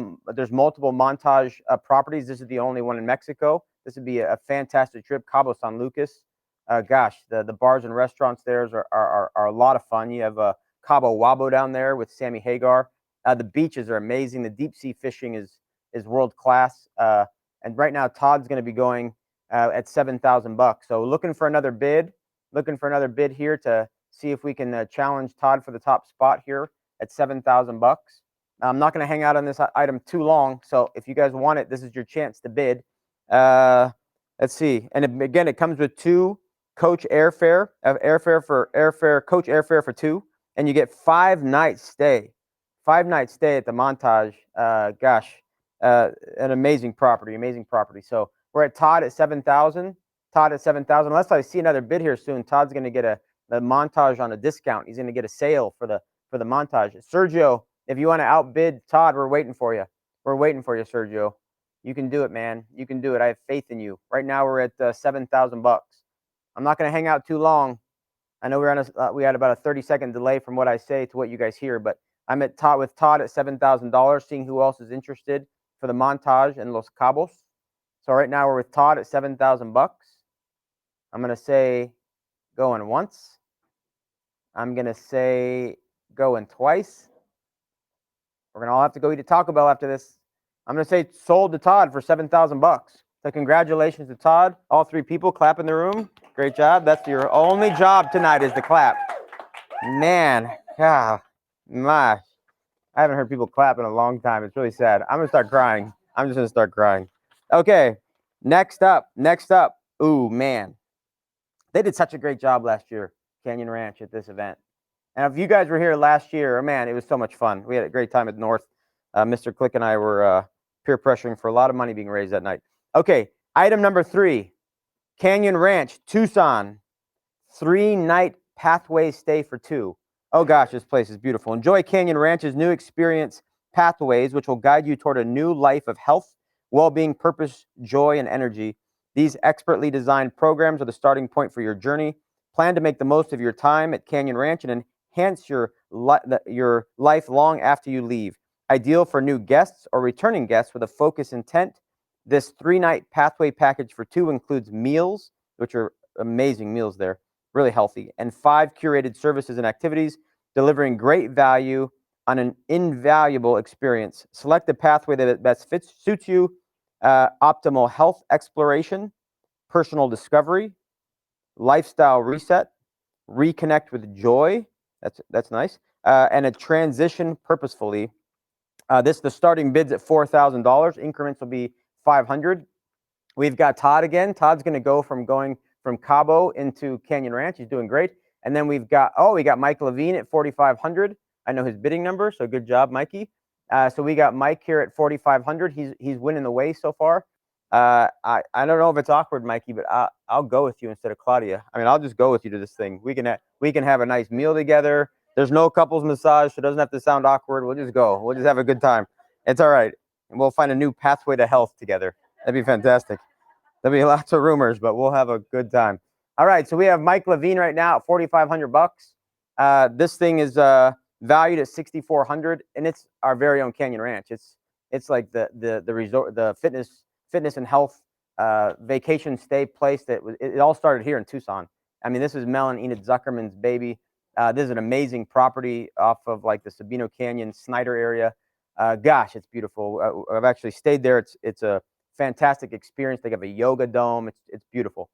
multiple Montage properties. This is the only one in Mexico. This would be a fantastic trip. Cabo San Lucas. Gosh, the bars and restaurants there are a lot of fun. You have Cabo Wabo down there with Sammy Hagar. The beaches are amazing. The deep sea fishing is world class. And right now Todd's going to be going at $7,000. So looking for another bid. Looking for another bid here to see if we can challenge Todd for the top spot here at $7,000. I'm not going to hang out on this item too long. So if you guys want it, this is your chance to bid. Let's see. And again, it comes with 2 coach airfare, coach airfare for 2, and you get 5 nights stay. 5 nights stay at the Montage. Gosh, an amazing property. So we're at Todd at $7,000. Todd at $7,000. Unless I see another bid here soon, Todd's going to get the Montage on a discount. He's going to get a sale for the Montage. Sergio, if you want to outbid Todd, we're waiting for you. We're waiting for you, Sergio. You can do it, man. You can do it. I have faith in you. Right now we're at $7,000. I'm not going to hang out too long. I know we had about a 30-second delay from what I say to what you guys hear, but I'm at Todd at $7,000, seeing who else is interested for the Montage in Los Cabos. So right now we're with Todd at $7,000. I'm going to say going once. I'm going to say going twice. We're going to all have to go eat a Taco Bell after this. I'm going to say sold to Todd for $7,000. So congratulations to Todd. All 3 people clap in the room. Great job. That's your only job tonight is to clap. Man, God, my. I haven't heard people clap in a long time. It's really sad. I'm going to start crying. I'm just going to start crying. Okay, next up. Ooh, man. They did such a great job last year, Canyon Ranch, at this event. And if you guys were here last year, man, it was so much fun. We had a great time at North. Mr. Click and I were peer pressuring for a lot of money being raised that night. Okay, item number 3, Canyon Ranch, Tucson, 3-night pathway stay for 2. Oh gosh, this place is beautiful. Enjoy Canyon Ranch's new experience pathways, which will guide you toward a new life of health, well-being, purpose, joy, and energy. These expertly designed programs are the starting point for your journey. Plan to make the most of your time at Canyon Ranch and enhance your life long after you leave. Ideal for new guests or returning guests with a focused intent. This 3-night pathway package for 2 includes meals, which are amazing meals there, really healthy, and 5 curated services and activities, delivering great value on an invaluable experience. Select the pathway that best suits you. Optimal health exploration, personal discovery, lifestyle reset, reconnect with joy. That's nice. And a transition purposefully. The starting bid's at $4,000. Increments will be 500. We've got Todd again. Todd's going to go from Cabo into Canyon Ranch. He's doing great. And then we got Mike Levine at 4,500. I know his bidding number, so good job, Mikey. So we got Mike here at 4,500. He's winning the way so far. I don't know if it's awkward, Mikey, but I'll go with you instead of Claudia. I mean, I'll just go with you to this thing. We can have a nice meal together. There's no couples massage, so it doesn't have to sound awkward. We'll just go. We'll just have a good time. It's all right. And we'll find a new pathway to health together. That'd be fantastic. There'll be lots of rumors, but we'll have a good time. All right, so we have Mike Levine right now at $4,500. This thing is valued at $6,400, and it's our very own Canyon Ranch. It's like the resort, the fitness and health vacation stay place it all started here in Tucson. I mean, this is Mel and Enid Zuckerman's baby. This is an amazing property off of like the Sabino Canyon, Snyder area. Gosh, it's beautiful. I've actually stayed there. It's a fantastic experience. They have a yoga dome. It's beautiful.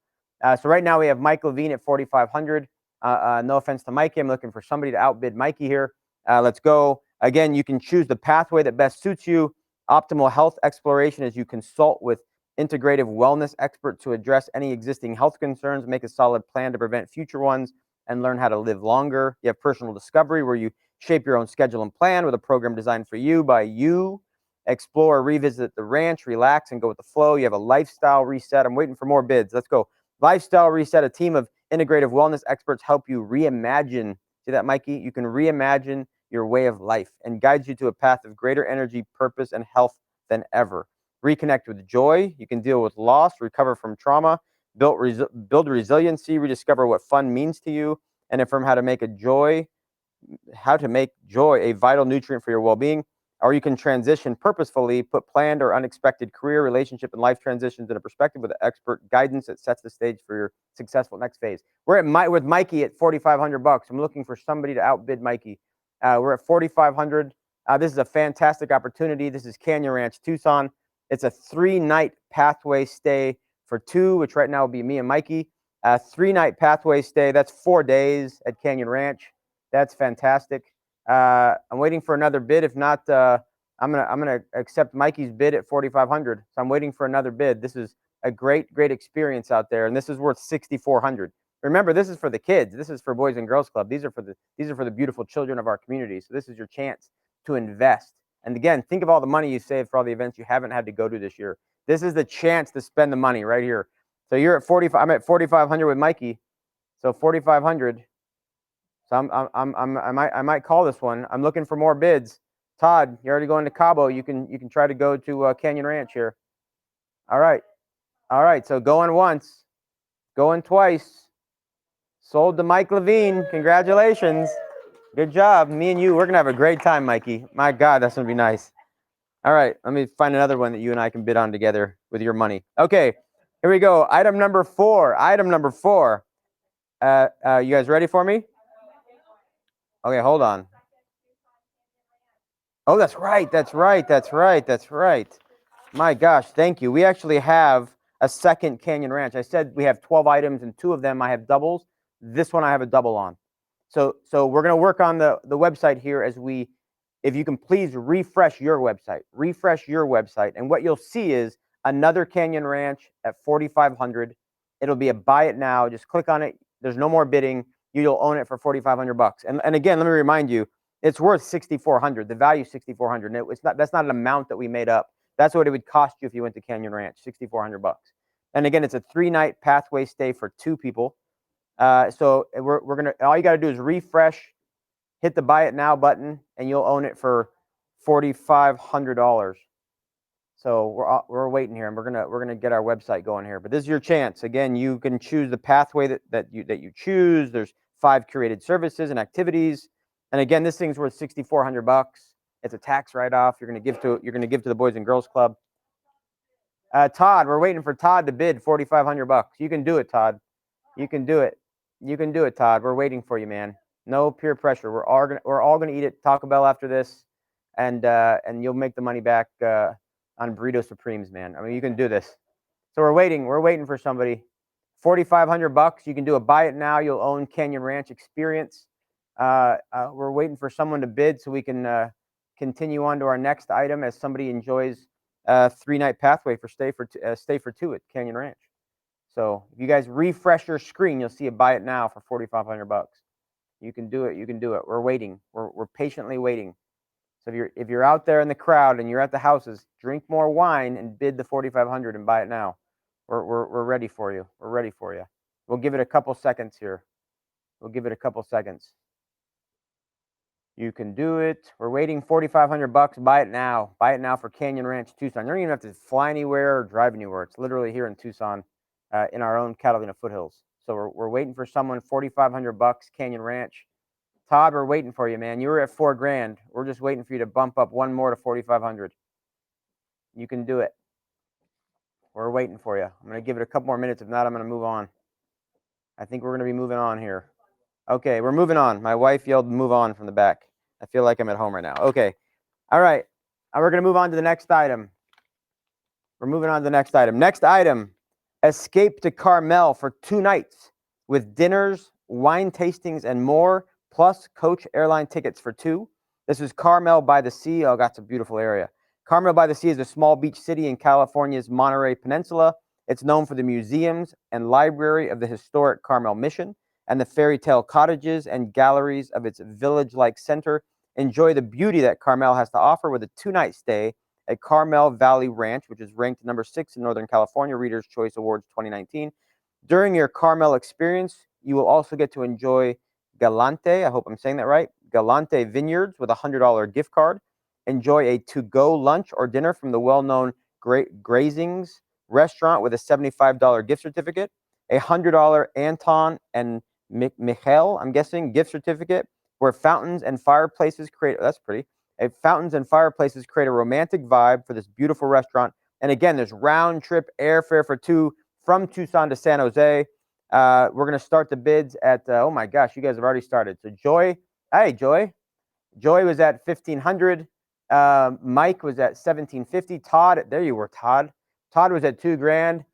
So right now we have Mike Levine at 4,500. No offense to Mikey. I'm looking for somebody to outbid Mikey here. Let's go. Again, you can choose the pathway that best suits you. Optimal health exploration is you consult with integrative wellness expert to address any existing health concerns, make a solid plan to prevent future ones, and learn how to live longer. You have personal discovery, where you shape your own schedule and plan with a program designed for you by you. Explore, revisit the ranch, relax, and go with the flow. You have a lifestyle reset. I'm waiting for more bids. Let's go. Lifestyle reset. A team of integrative wellness experts help you reimagine. See that, Mikey? You can reimagine your way of life and guides you to a path of greater energy, purpose, and health than ever. Reconnect with joy. You can deal with loss, recover from trauma, build resiliency, rediscover what fun means to you, and affirm how to make joy a vital nutrient for your well-being. Or you can transition purposefully, put planned or unexpected career, relationship, and life transitions in a perspective with expert guidance that sets the stage for your successful next phase. We're with Mikey at $4,500. I'm looking for somebody to outbid Mikey. We're at $4,500. This is a fantastic opportunity. This is Canyon Ranch, Tucson. It's a 3-night pathway stay for two, which right now will be me and Mikey. 3-night pathway stay. That's 4 days at Canyon Ranch. That's fantastic. I'm waiting for another bid. If not, I'm gonna accept Mikey's bid at $4,500. So I'm waiting for another bid. This is a great experience out there, and this is worth $6,400. Remember, this is for the kids. This is for Boys and Girls Club. These are for the beautiful children of our community. So this is your chance to invest. And again, think of all the money you saved for all the events you haven't had to go to this year. This is the chance to spend the money right here. So you're at 45. I'm at 4,500 with Mikey. So 4,500. So I might call this one. I'm looking for more bids. Todd, you're already going to Cabo. You can try to go to Canyon Ranch here. All right. So going once, going twice. Sold to Mike Levine. Congratulations. Good job. Me and you, we're gonna have a great time, Mikey. My God, that's gonna be nice. All right, let me find another one that you and I can bid on together with your money. Okay, here we go. Item number 4. You guys ready for me? Okay, hold on. Oh, that's right. My gosh, thank you. We actually have a second Canyon Ranch. I said we have 12 items, and 2 of them I have doubles. This one I have a double on. So we're going to work on the website here if you can please refresh your website. And what you'll see is another Canyon Ranch at 4,500. It'll be a buy it now. Just click on it. There's no more bidding. You'll own it for $4,500. And again, let me remind you, it's worth $6,400. The value is $6,400. That's not an amount that we made up. That's what it would cost you if you went to Canyon Ranch, $6,400. And again, it's a 3-night pathway stay for 2 people. So we're gonna. All you got to do is refresh, hit the buy it now button, and you'll own it for $4,500. So we're waiting here, and we're gonna get our website going here. But this is your chance. Again, you can choose the pathway that you choose. There's 5 curated services and activities. And again, this thing's worth $6,400. It's a tax write-off. You're gonna give to the Boys and Girls Club. Todd, we're waiting for Todd to bid $4,500. You can do it, Todd. You can do it. You can do it, Todd. We're waiting for you, man. No peer pressure. We're all gonna eat at Taco Bell after this, and you'll make the money back on Burrito Supremes, man. I mean, you can do this. So we're waiting for somebody. $4,500. You can do a buy it now. You'll own Canyon Ranch experience. We're waiting for someone to bid so we can continue on to our next item as somebody enjoys 3-night pathway for stay for two at Canyon Ranch. So if you guys refresh your screen, you'll see a buy it now for $4,500. You can do it. You can do it. We're waiting. We're patiently waiting. So if you're out there in the crowd and you're at the houses, drink more wine and bid the $4,500 and buy it now. We're ready for you. We're ready for you. We'll give it a couple seconds here. We'll give it a couple seconds. You can do it. We're waiting. $4,500. Buy it now. Buy it now for Canyon Ranch, Tucson. You don't even have to fly anywhere or drive anywhere. It's literally here in Tucson, in our own Catalina foothills. So we're waiting for someone. $4,500. Canyon Ranch. Todd, we're waiting for you, man. You were at $4,000. We're just waiting for you to bump up one more to $4,500. You can do it. We're waiting for you. I'm going to give it a couple more minutes. If not, I'm going to move on. I think we're going to be moving on here. Okay, we're moving on. My wife yelled move on from the back. I feel like I'm at home right now. Okay. All right. We're going to move on to the next item. We're moving on to the next item. Next item, escape to Carmel for 2 nights with dinners, wine tastings, and more, plus coach airline tickets for 2. This is Carmel by the Sea. Oh, that's a beautiful area. Carmel by the Sea is a small beach city in California's Monterey Peninsula. It's known for the museums and library of the historic Carmel Mission and the fairy tale cottages and galleries of its village-like center. Enjoy the beauty that Carmel has to offer with a 2-night stay at Carmel Valley Ranch, which is ranked number 6 in Northern California Reader's Choice Awards 2019. During your Carmel experience, you will also get to enjoy Galante, I hope I'm saying that right, Galante Vineyards with a $100 gift card. Enjoy a to-go lunch or dinner from the well-known Grazings restaurant with a $75 gift certificate, a $100 Anton and Michael, I'm guessing, gift certificate, where fountains and fireplaces create, that's pretty, fountains and fireplaces create a romantic vibe for this beautiful restaurant. And again, there's round trip airfare for 2 from Tucson to San Jose. We're going to start the bids at, oh my gosh, you guys have already started. So Joy, hey, Joy was at $1,500. Mike was at $1,750. Todd, there you were, Todd. Todd was at $2,000.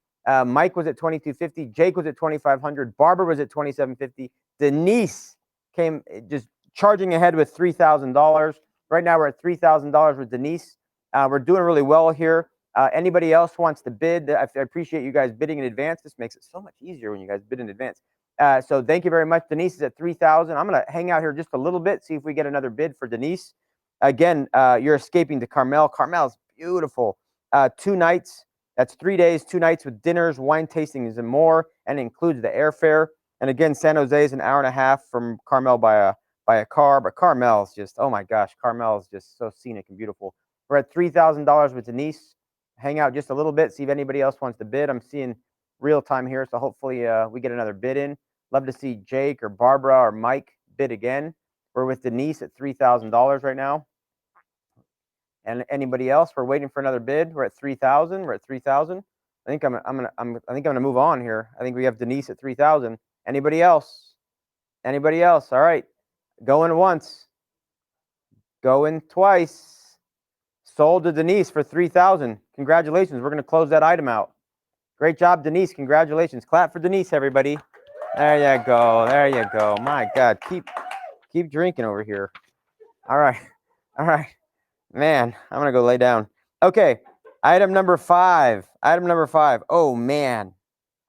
Mike was at $2,250. Jake was at $2,500. Barbara was at $2,750. Denise came just charging ahead with $3,000. Right now we're at $3,000 with Denise. We're doing really well here. Anybody else wants to bid? I appreciate you guys bidding in advance. This makes it so much easier when you guys bid in advance. So thank you very much. Denise is at $3,000. I'm going to hang out here just a little bit, see if we get another bid for Denise. Again, you're escaping to Carmel. Carmel's beautiful. 2 nights. That's 3 days, 2 nights with dinners, wine tastings, and more, and includes the airfare. And again, San Jose is an hour and a half from Carmel by a car. But Carmel's just, oh my gosh, Carmel's just so scenic and beautiful. We're at $3,000 with Denise. Hang out just a little bit, see if anybody else wants to bid. I'm seeing real time here, so hopefully we get another bid in. Love to see Jake or Barbara or Mike bid again. We're with Denise at $3,000 right now. And anybody else? We're waiting for another bid. We're at 3,000. We're at 3,000. I think I'm gonna move on here. I think we have Denise at 3,000. Anybody else? Anybody else? All right. Going once. Going twice. Sold to Denise for 3,000. Congratulations. We're gonna close that item out. Great job, Denise. Congratulations. Clap for Denise, everybody. There you go. There you go. My God. Keep drinking over here. All right. All right. Man, I'm going to go lay down. Okay. Item number 5. Item number 5. Oh, man.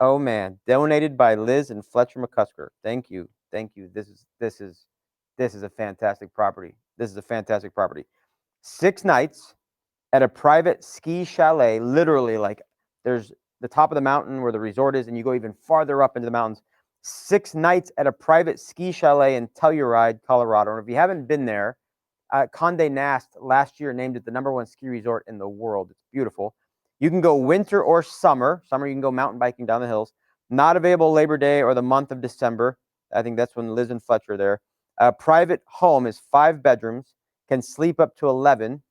Oh, man. Donated by Liz and Fletcher McCusker. Thank you. Thank you. This is a fantastic property. This is a fantastic property. 6 nights at a private ski chalet, literally like there's the top of the mountain where the resort is, and you go even farther up into the mountains. 6 nights at a private ski chalet in Telluride, Colorado. And if you haven't been there, Condé Nast last year named it the #1 ski resort in the world. It's beautiful. You can go winter or summer. Summer, you can go mountain biking down the hills. Not available Labor Day or the month of December. I think that's when Liz and Fletcher are there. Private home is 5 bedrooms, can sleep up to 11.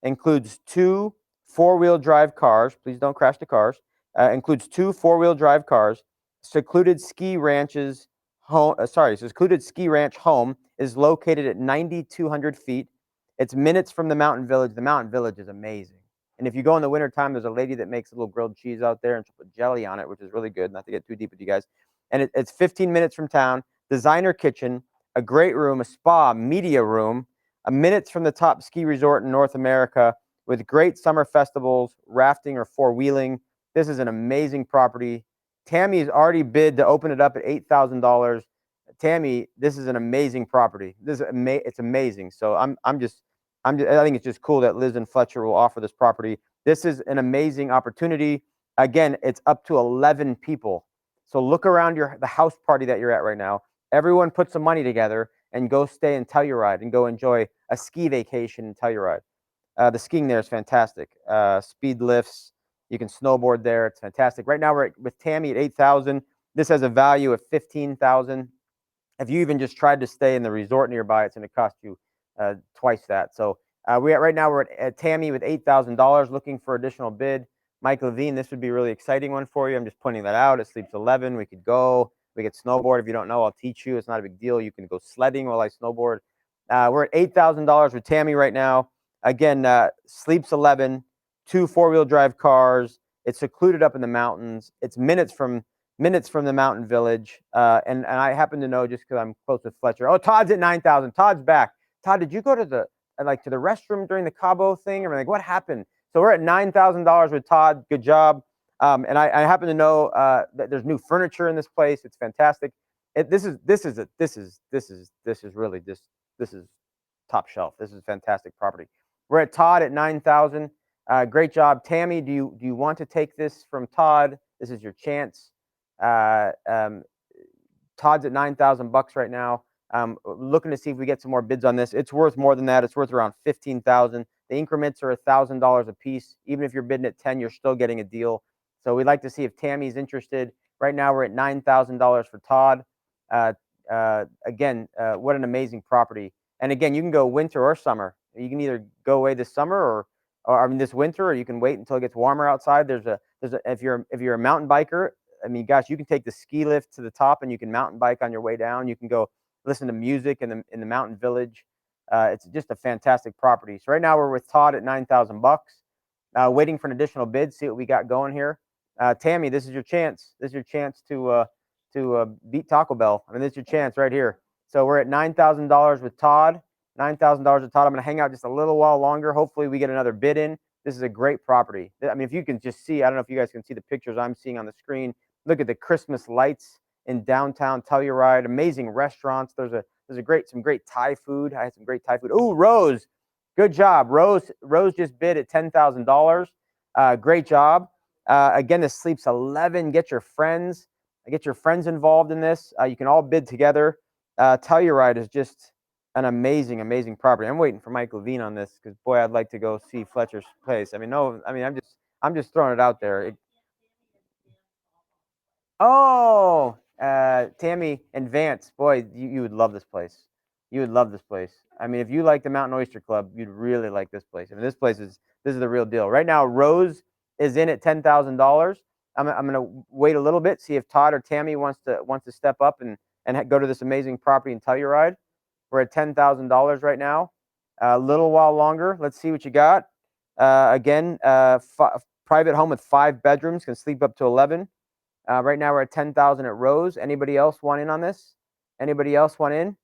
Includes 2 4-wheel drive cars. Please don't crash the cars. Includes 2 4-wheel drive cars. Secluded ski ranches home. Secluded ski ranch home is located at 9,200 feet. It's minutes from the mountain village. The mountain village is amazing. And if you go in the wintertime, there's a lady that makes a little grilled cheese out there and she'll put jelly on it, which is really good. Not to get too deep with you guys. And it's 15 minutes from town, designer kitchen, a great room, a spa, media room, a minutes from the top ski resort in North America with great summer festivals, rafting or four-wheeling. This is an amazing property. Tammy's already bid to open it up at $8,000. Tammy, this is an amazing property. This is it's amazing. So I think it's just cool that Liz and Fletcher will offer this property. This is an amazing opportunity. Again, it's up to 11 people. So look around the house party that you're at right now. Everyone put some money together and go stay in Telluride and go enjoy a ski vacation in Telluride. The skiing there is fantastic. Speed lifts. You can snowboard there. It's fantastic. Right now we're with Tammy at 8,000. This has a value of 15,000. If you even just tried to stay in the resort nearby, it's going to cost you twice that. So right now we're at Tammy with $8,000, looking for additional bid. Mike Levine, this would be a really exciting one for you. I'm just pointing that out. It sleeps 11. We could go. We could snowboard. If you don't know, I'll teach you. It's not a big deal. You can go sledding while I snowboard. We're at $8,000 with Tammy right now. Again, sleeps 11, 2 four-wheel drive cars. It's secluded up in the mountains. It's minutes from the mountain village. And I happen to know, just because I'm close with Fletcher. Oh, Todd's at 9,000. Todd's back. Todd, did you go to the restroom during the Cabo thing? Or like, what happened? So we're at $9,000 with Todd. Good job. And I happen to know that there's new furniture in this place. It's fantastic. This is top shelf. This is fantastic property. We're at Todd at 9,000. Great job, Tammy. Do you want to take this from Todd? This is your chance. Todd's at $9,000 right now. Looking to see if we get some more bids on this. It's worth more than that. It's worth around $15,000. The increments are $1,000 a piece. Even if you're bidding at 10, you're still getting a deal. So we'd like to see if Tammy's interested. Right now we're at $9,000 for Todd. Again, what an amazing property. And again, you can go winter or summer. You can either go away this summer or I mean this winter, or you can wait until it gets warmer outside. If you're a mountain biker, I mean, gosh, you can take the ski lift to the top and you can mountain bike on your way down. You can go listen to music in the mountain village. It's just a fantastic property. So right now we're with Todd at $9,000. Waiting for an additional bid. See what we got going here. Tammy, this is your chance. This is your chance to beat Taco Bell. I mean, this is your chance right here. So we're at $9,000 with Todd. $9,000 with Todd. I'm going to hang out just a little while longer. Hopefully we get another bid in. This is a great property. I mean, if you can just see, I don't know if you guys can see the pictures I'm seeing on the screen. Look at the Christmas lights in downtown Telluride. Amazing restaurants. There's some great Thai food. I had some great Thai food. Ooh, Rose. Good job. Rose just bid at $10,000. Great job. Again, this sleeps 11. Get your friends involved in this. You can all bid together. Telluride is just an amazing property. I'm waiting for Mike Levine on this because boy, I'd like to go see Fletcher's place. I mean, I'm just throwing it out there. Tammy and Vance, boy, you would love this place. You would love this place. I mean, if you like the Mountain Oyster Club, you'd really like this place. I mean, this is the real deal. Right now, Rose is in at $10,000. I'm gonna wait a little bit, see if Todd or Tammy wants to step up and go to this amazing property in Telluride. We're at $10,000 right now. A little while longer. Let's see what you got. Again, private home with 5 bedrooms, can sleep up to 11. Right now we're at $10,000 at Rose. Anybody else want in on this? Anybody else want in?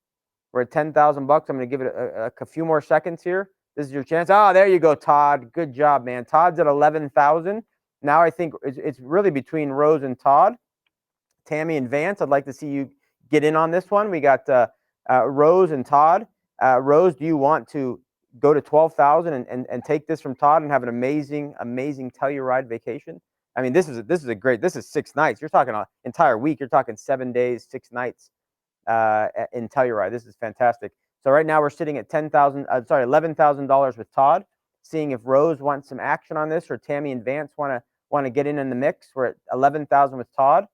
We're at $10,000. I'm going to give it a few more seconds here. This is your chance. Oh, there you go, Todd. Good job, man. Todd's at $11,000. Now I think it's really between Rose and Todd. Tammy and Vance, I'd like to see you get in on this one. We got Rose and Todd. Rose, do you want to go to $12,000 and take this from Todd and have an amazing Telluride vacation? I mean, this is 6 nights. You're talking an entire week. You're talking 7 days, 6 nights in Telluride. This is fantastic. So right now we're sitting at $11,000 with Todd. Seeing if Rose wants some action on this or Tammy and Vance want to get in the mix. We're at $11,000 with Todd.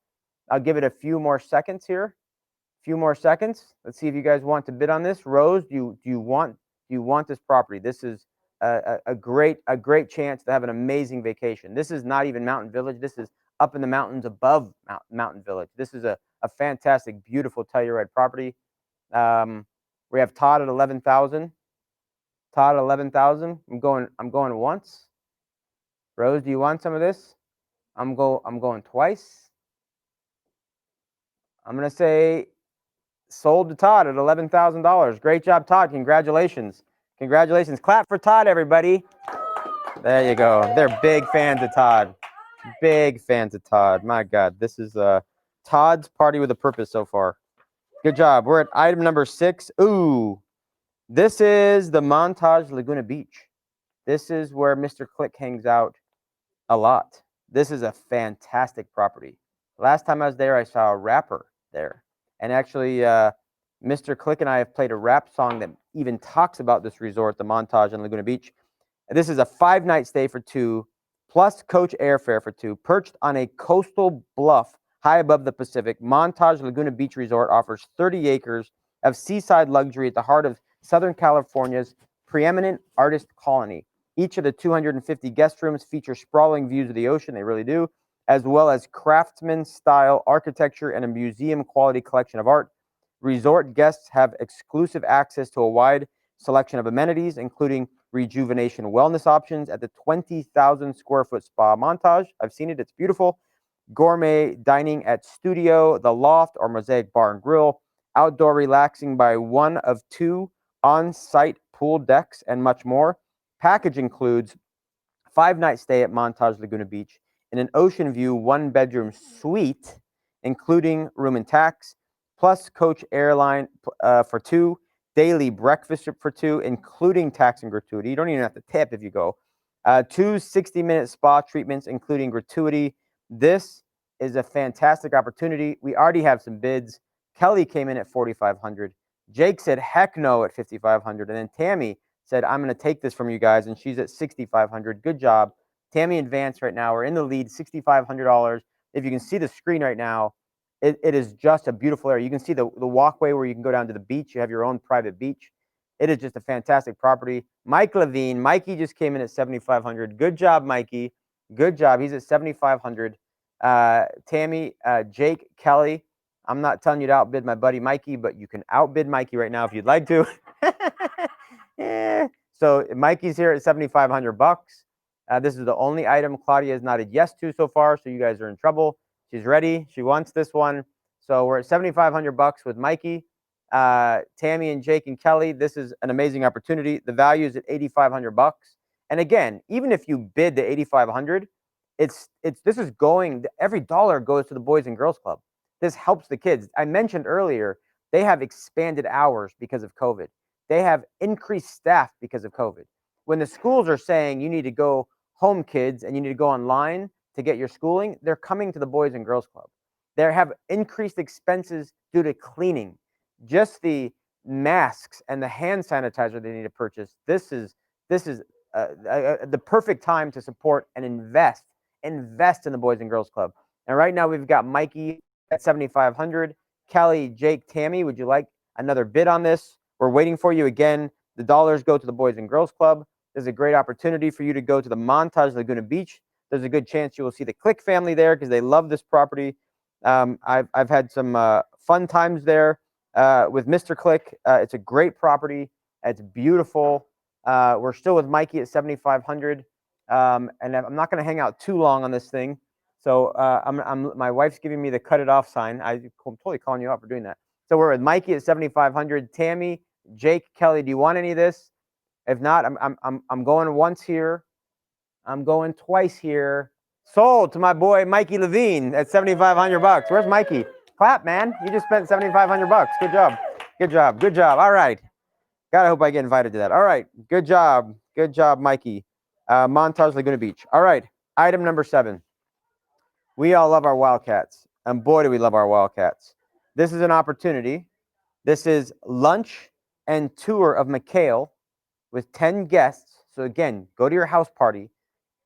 I'll give it a few more seconds here. Few more seconds. Let's see if you guys want to bid on this. Rose, do you want this property? This is a great chance to have an amazing vacation. This is not even Mountain Village. This is up in the mountains above Mountain Village. This is a fantastic, beautiful Telluride property. We have Todd at $11,000. Todd at $11,000. I'm going once. Rose, do you want some of this? I'm going twice. I'm gonna say sold to Todd at $11,000. Great job, Todd. Congratulations. Congratulations. Clap for Todd, everybody. There you go. They're big fans of Todd. Big fans of Todd. My God, this is Todd's party with a purpose so far. Good job. We're at item number 6. Ooh, this is the Montage Laguna Beach. This is where Mr. Click hangs out a lot. This is a fantastic property. Last time I was there, I saw a rapper there. And actually, Mr. Click and I have played a rap song that even talks about this resort, the Montage in Laguna Beach. And this is a 5-night stay for 2, plus coach airfare for 2, perched on a coastal bluff high above the Pacific. Montage Laguna Beach Resort offers 30 acres of seaside luxury at the heart of Southern California's preeminent artist colony. Each of the 250 guest rooms feature sprawling views of the ocean, they really do, as well as craftsman-style architecture and a museum-quality collection of art. Resort guests have exclusive access to a wide selection of amenities, including rejuvenation wellness options at the 20,000 square foot spa Montage. I've seen it, it's beautiful. Gourmet dining at Studio, The Loft, or Mosaic Bar and Grill. Outdoor relaxing by one of 2 on-site pool decks, and much more. Package includes 5-night stay at Montage Laguna Beach in an ocean view 1-bedroom suite, including room and tax, plus coach airline for 2, daily breakfast for 2, including tax and gratuity. You don't even have to tip if you go. 2 60-minute spa treatments, including gratuity. This is a fantastic opportunity. We already have some bids. Kelly came in at $4,500. Jake said, heck no, at $5,500. And then Tammy said, I'm going to take this from you guys, and she's at $6,500. Good job. Tammy and Vance right now are in the lead, $6,500. If you can see the screen right now, it is just a beautiful area. You can see the walkway where you can go down to the beach. You have your own private beach. It is just a fantastic property. Mike Levine, Mikey just came in at $7,500. Good job, Mikey. Good job. He's at $7,500. Tammy, Jake, Kelly. I'm not telling you to outbid my buddy Mikey, but you can outbid Mikey right now if you'd like to. Yeah. So Mikey's here at $7,500. This is the only item Claudia has nodded yes to so far, so you guys are in trouble. She's ready. She wants this one. So we're at $7,500 with Mikey, Tammy, and Jake and Kelly. This is an amazing opportunity. The value is at $8,500. And again, even if you bid the $8,500, this is going. Every dollar goes to the Boys and Girls Club. This helps the kids. I mentioned earlier they have expanded hours because of COVID. They have increased staff because of COVID. When the schools are saying you need to go home, kids, and you need to go online to get your schooling, they're coming to the Boys and Girls Club. They have increased expenses due to cleaning. Just the masks and the hand sanitizer they need to purchase. This is the perfect time to support and invest in the Boys and Girls Club. And right now we've got Mikey at $7,500. Kelly, Jake, Tammy, would you like another bid on this? We're waiting for you. Again, the dollars go to the Boys and Girls Club. There's a great opportunity for you to go to the Montage Laguna Beach. There's a good chance you will see the Click family there because they love this property. I've had some fun times there with Mr. Click. It's a great property. It's beautiful. We're still with Mikey at $7,500. And I'm not going to hang out too long on this thing. So my wife's giving me the cut it off sign. I'm totally calling you out for doing that. So we're with Mikey at $7,500. Tammy, Jake, Kelly, do you want any of this? If not, I'm going once here. I'm going twice here. Sold to my boy Mikey Levine at $7,500. Where's Mikey? Clap, man. You just spent $7,500. Good job. Good job. Good job. All right. God, I hope I get invited to that. All right. Good job. Good job, Mikey. Montage Laguna Beach. All right. Item number 7. We all love our Wildcats. And boy, do we love our Wildcats. This is an opportunity. This is lunch and tour of McHale with 10 guests. So again, go to your house party,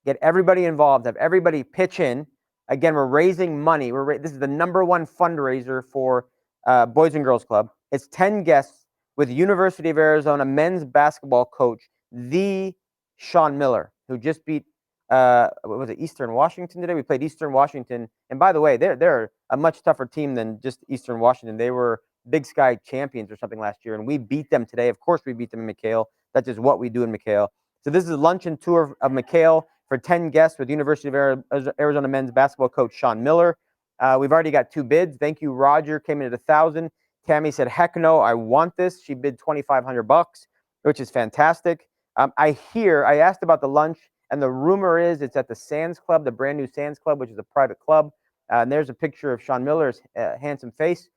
get everybody involved, have everybody pitch in. Again, we're raising money. This is the #1 fundraiser for Boys and Girls Club. It's 10 guests with University of Arizona men's basketball coach, the Sean Miller, who just beat what was it, Eastern Washington today? We played Eastern Washington. And by the way, they're a much tougher team than just Eastern Washington. They were Big Sky champions or something last year, and we beat them today. Of course, we beat them in McHale. That's just what we do in McHale. So this is a lunch and tour of McHale. for 10 guests with University of Arizona men's basketball coach Sean Miller. We've already got 2 bids. Thank you, Roger. Came in at 1,000. Tammy said, "Heck no, I want this." She bid $2,500, which is fantastic. I asked about the lunch, and the rumor is it's at the Sands Club, the brand new Sands Club, which is a private club. And there's a picture of Sean Miller's handsome face.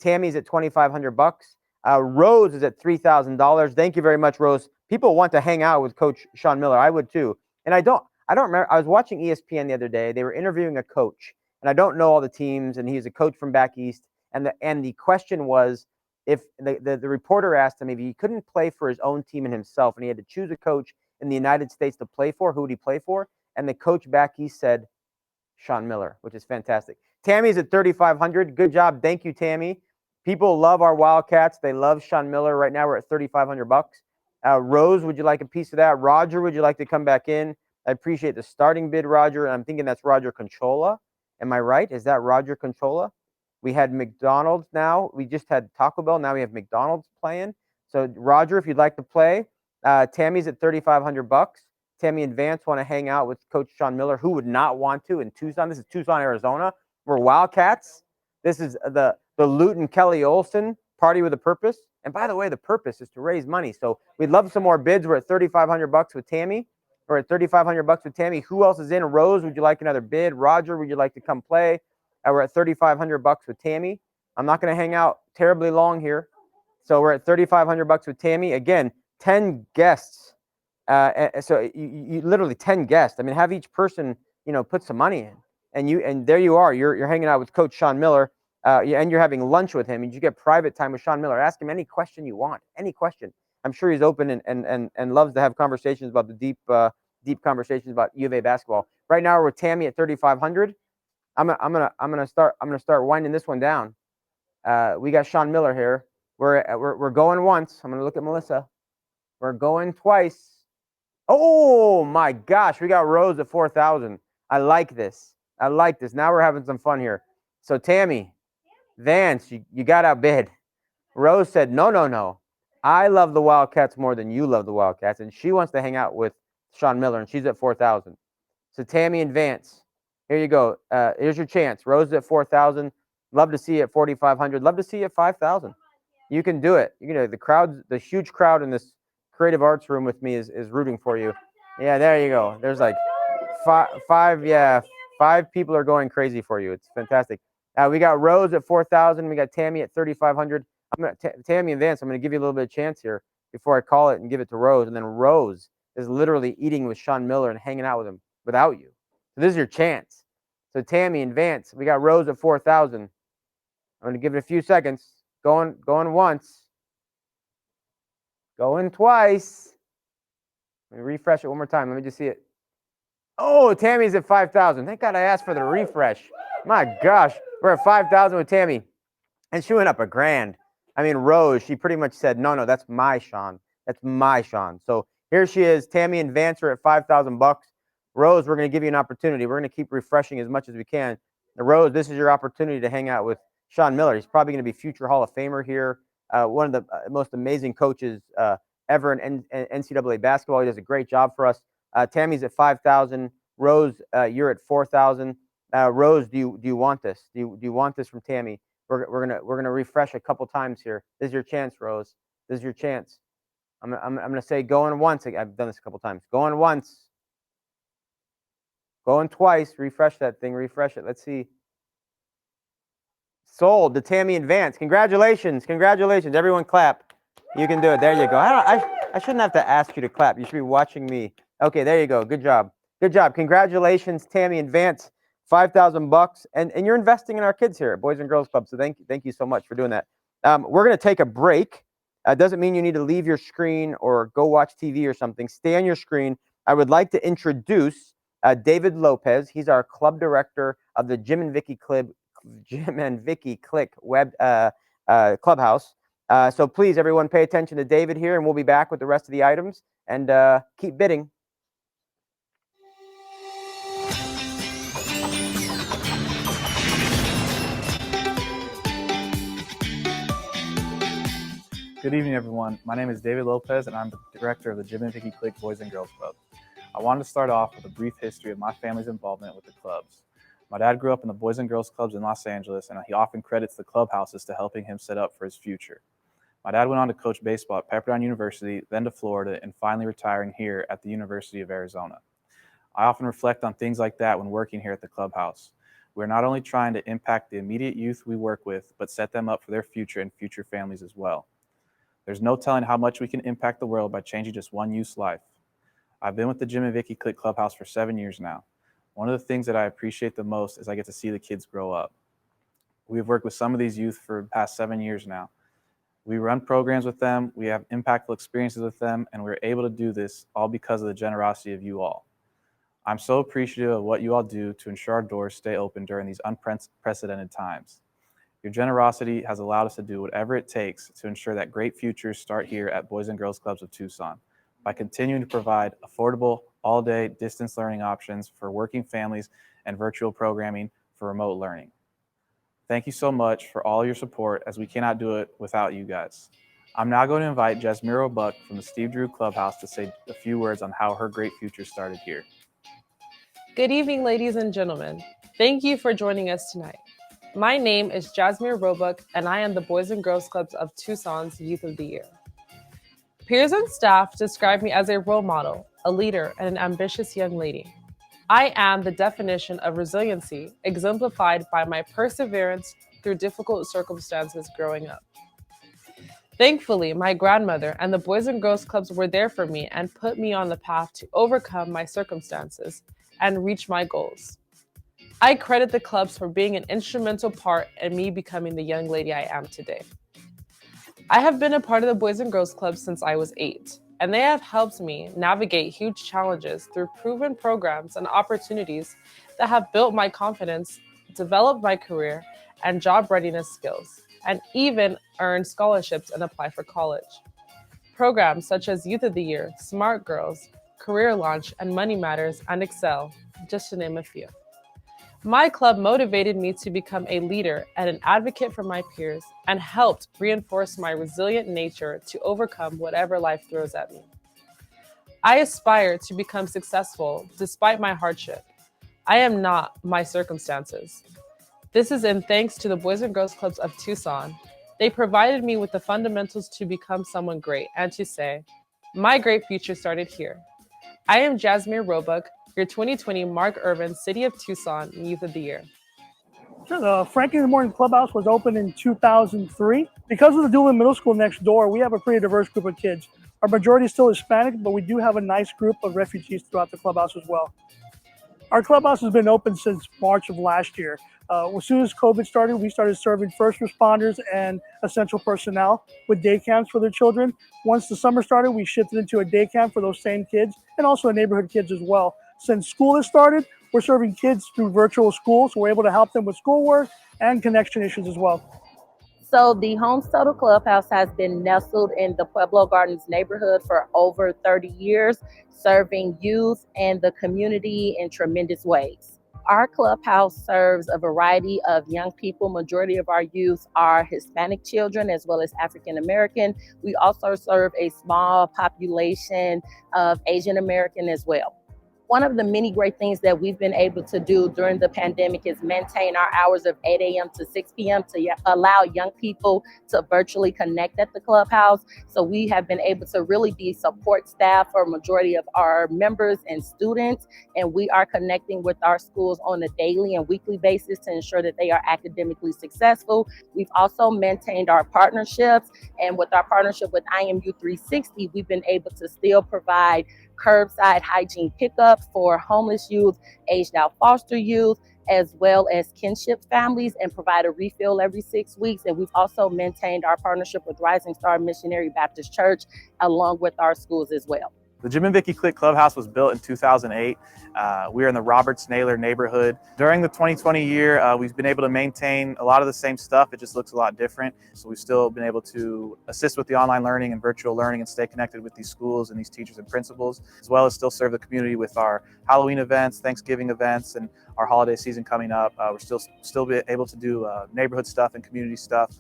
Tammy's at $2,500. Rose is at $3,000. Thank you very much, Rose. People want to hang out with Coach Sean Miller. I would too. And I don't remember. I was watching ESPN the other day. They were interviewing a coach, and I don't know all the teams. And he's a coach from back east. And the question was, if the reporter asked him if he couldn't play for his own team and himself, and he had to choose a coach in the United States to play for, who would he play for? And the coach back east said Sean Miller, which is fantastic. Tammy's at $3,500. Good job. Thank you, Tammy. People love our Wildcats. They love Sean Miller. Right now we're at $3,500. Rose, would you like a piece of that? Roger, would you like to come back in? I appreciate the starting bid, Roger. And I'm thinking that's Roger Conchola. Am I right? Is that Roger Conchola? We had McDonald's now. We just had Taco Bell. Now we have McDonald's playing. So Roger, if you'd like to play, Tammy's at $3,500. Tammy and Vance want to hang out with Coach Sean Miller. Who would not want to in Tucson? This is Tucson, Arizona. We're Wildcats. This is the Lute and Kelly Olson party with a purpose. And by the way, the purpose is to raise money. So we'd love some more bids. We're at $3,500 with Tammy. We're at $3,500 with Tammy. Who else is in? Rose, would you like another bid? Roger, would you like to come play? We're at $3,500 with Tammy. I'm not going to hang out terribly long here. So we're at $3,500 with Tammy. Again, 10 guests. So you literally 10 guests. I mean, have each person, put some money in. And there you are. You're hanging out with Coach Sean Miller. And you're having lunch with him, and you get private time with Sean Miller. Ask him any question you want, any question. I'm sure he's open and loves to have conversations about the deep conversations about U of A basketball. Right now we're with Tammy at $3,500. I'm gonna start winding this one down. We got Sean Miller here. We're going once. I'm gonna look at Melissa. We're going twice. Oh my gosh, we got Rose at 4,000. I like this. Now we're having some fun here. So Tammy, Vance, you got outbid. Rose said, no. I love the Wildcats more than you love the Wildcats, and she wants to hang out with Sean Miller, and she's at 4,000. So Tammy and Vance, here you go. Here's your chance. Rose is at 4,000. Love to see you at 4,500. Love to see you at 5,000. You can do it. You can do it. The huge crowd in this creative arts room with me is rooting for you. Yeah, there you go. There's like five people are going crazy for you. It's fantastic. We got Rose at 4,000. We got Tammy at 3,500. Tammy and Vance, I'm going to give you a little bit of chance here before I call it and give it to Rose. And then Rose is literally eating with Sean Miller and hanging out with him without you. So this is your chance. So Tammy and Vance, we got Rose at 4,000. I'm going to give it a few seconds. Going once. Going twice. Let me refresh it one more time. Let me just see it. Oh, Tammy's at 5,000. Thank God I asked for the refresh. My gosh, we're at 5,000 with Tammy. And she went up $1,000. I mean, Rose, she pretty much said, no, that's my Sean. That's my Sean. So here she is. Tammy and Vance are at $5,000. Rose, we're going to give you an opportunity. We're going to keep refreshing as much as we can. Now, Rose, this is your opportunity to hang out with Sean Miller. He's probably going to be future Hall of Famer here. One of the most amazing coaches ever in NCAA basketball. He does a great job for us. Tammy's at 5,000. Rose, you're at 4,000. Rose, do you want this? Do you want this from Tammy? We're gonna refresh a couple times here. This is your chance, Rose. This is your chance. I'm gonna say going once. I've done this a couple times. Going once. Going twice. Refresh that thing. Refresh it. Let's see. Sold to Tammy and Vance. Congratulations. Congratulations. Everyone clap. You can do it. There you go. I shouldn't have to ask you to clap. You should be watching me. Okay, there you go. Good job. Good job. Congratulations, Tammy and Vance. $5,000, and you're investing in our kids here at Boys and Girls Club. So thank you so much for doing that. We're going to take a break. Doesn't mean you need to leave your screen or go watch TV or something. Stay on your screen. I would like to introduce David Lopez. He's our club director of the Jim and Vicky Click web clubhouse. So please, everyone, pay attention to David here, and we'll be back with the rest of the items. And keep bidding. Good evening, everyone. My name is David Lopez, and I'm the director of the Jim and Vicky Click Boys and Girls Club. I wanted to start off with a brief history of my family's involvement with the clubs. My dad grew up in the Boys and Girls Clubs in Los Angeles, and he often credits the clubhouses to helping him set up for his future. My dad went on to coach baseball at Pepperdine University, then to Florida, and finally retiring here at the University of Arizona. I often reflect on things like that when working here at the clubhouse. We're not only trying to impact the immediate youth we work with, but set them up for their future and future families as well. There's no telling how much we can impact the world by changing just one youth's life. I've been with the Jim and Vicky Click Clubhouse for 7 years now. One of the things that I appreciate the most is I get to see the kids grow up. We've worked with some of these youth for the past 7 years now. We run programs with them, we have impactful experiences with them, and we're able to do this all because of the generosity of you all. I'm so appreciative of what you all do to ensure our doors stay open during these unprecedented times. Your generosity has allowed us to do whatever it takes to ensure that great futures start here at Boys and Girls Clubs of Tucson by continuing to provide affordable, all-day distance learning options for working families and virtual programming for remote learning. Thank you so much for all your support, as we cannot do it without you guys. I'm now going to invite Jasmira Buck from the Steve Drew Clubhouse to say a few words on how her great future started here. Good evening, ladies and gentlemen. Thank you for joining us tonight. My name is Jasmine Roebuck, and I am the Boys and Girls Clubs of Tucson's Youth of the Year. Peers and staff describe me as a role model, a leader, and an ambitious young lady. I am the definition of resiliency, exemplified by my perseverance through difficult circumstances growing up. Thankfully, my grandmother and the Boys and Girls Clubs were there for me and put me on the path to overcome my circumstances and reach my goals. I credit the clubs for being an instrumental part in me becoming the young lady I am today. I have been a part of the Boys and Girls Clubs since I was 8, and they have helped me navigate huge challenges through proven programs and opportunities that have built my confidence, developed my career and job readiness skills, and even earned scholarships and apply for college. Programs such as Youth of the Year, Smart Girls, Career Launch, and Money Matters, and Excel, just to name a few. My club motivated me to become a leader and an advocate for my peers, and helped reinforce my resilient nature to overcome whatever life throws at me. I aspire to become successful despite my hardship. I am not my circumstances. This is in thanks to the Boys and Girls Clubs of Tucson. They provided me with the fundamentals to become someone great and to say, my great future started here. I am Jasmine Roebuck, your 2020 Mark Irvin City of Tucson Youth of the Year. The Frankie in the Morning Clubhouse was opened in 2003. Because of the Doolin Middle School next door, we have a pretty diverse group of kids. Our majority is still Hispanic, but we do have a nice group of refugees throughout the clubhouse as well. Our clubhouse has been open since March of last year. As soon as COVID started, we started serving first responders and essential personnel with day camps for their children. Once the summer started, we shifted into a day camp for those same kids and also neighborhood kids as well. Since school has started, we're serving kids through virtual school, so we're able to help them with schoolwork and connection issues as well. So the Homes Total Clubhouse has been nestled in the Pueblo Gardens neighborhood for over 30 years, serving youth and the community in tremendous ways. Our clubhouse serves a variety of young people. Majority of our youth are Hispanic children as well as African American. We also serve a small population of Asian American as well. One of the many great things that we've been able to do during the pandemic is maintain our hours of 8 a.m. to 6 p.m. to allow young people to virtually connect at the clubhouse. So we have been able to really be support staff for a majority of our members and students, and we are connecting with our schools on a daily and weekly basis to ensure that they are academically successful. We've also maintained our partnerships, and with our partnership with IMU 360, we've been able to still provide curbside hygiene pickups for homeless youth, aged out foster youth, as well as kinship families, and provide a refill every 6 weeks. And we've also maintained our partnership with Rising Star Missionary Baptist Church, along with our schools as well. The Jim and Vicky Click Clubhouse was built in 2008. We are in the Roberts Naylor neighborhood. During the 2020 year, we've been able to maintain a lot of the same stuff. It just looks a lot different. So we've still been able to assist with the online learning and virtual learning and stay connected with these schools and these teachers and principals, as well as still serve the community with our Halloween events, Thanksgiving events, and our holiday season coming up. We're still be able to do neighborhood stuff and community stuff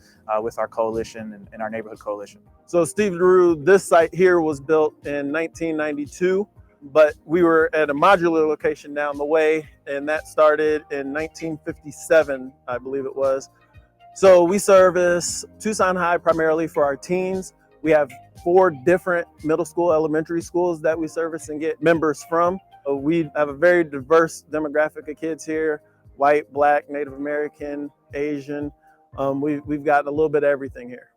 with our coalition and our neighborhood coalition. So Steve Drew, this site here was built in 1992. but we were at a modular location down the way, and that started in 1957, I believe it was. So we service Tucson High primarily for our teens. We have 4 different middle school, elementary schools that we service and get members from. We have a very diverse demographic of kids here: white, black, Native American, Asian. We've got a little bit of everything here.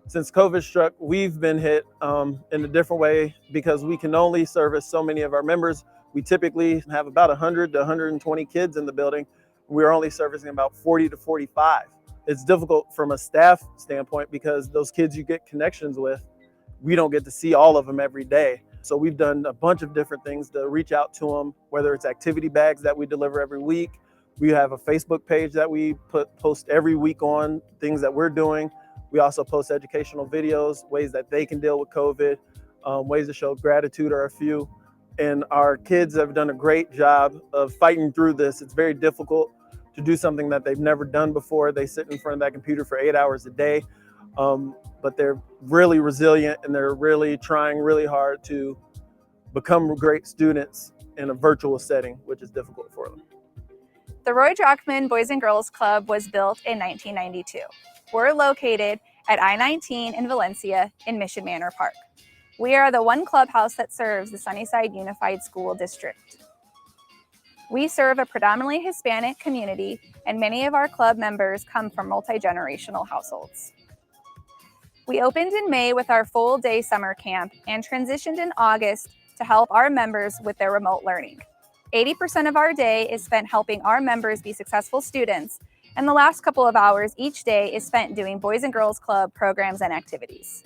Since COVID struck, we've been hit in a different way because we can only service so many of our members. We typically have about 100 to 120 kids in the building. We're only servicing about 40 to 45. It's difficult from a staff standpoint because those kids you get connections with, we don't get to see all of them every day. So we've done a bunch of different things to reach out to them, whether it's activity bags that we deliver every week. We have a Facebook page that we post every week on things that we're doing. We also post educational videos, ways that they can deal with COVID, ways to show gratitude are a few. And our kids have done a great job of fighting through this. It's very difficult to do something that they've never done before. They sit in front of that computer for 8 hours a day, but they're really resilient and they're really trying really hard to become great students in a virtual setting, which is difficult for them. The Roy Drachman Boys and Girls Club was built in 1992. We're located at I-19 in Valencia in Mission Manor Park. We are the one clubhouse that serves the Sunnyside Unified School District. We serve a predominantly Hispanic community, and many of our club members come from multi-generational households. We opened in May with our full-day summer camp and transitioned in August to help our members with their remote learning. 80% of our day is spent helping our members be successful students, and the last couple of hours each day is spent doing Boys and Girls Club programs and activities.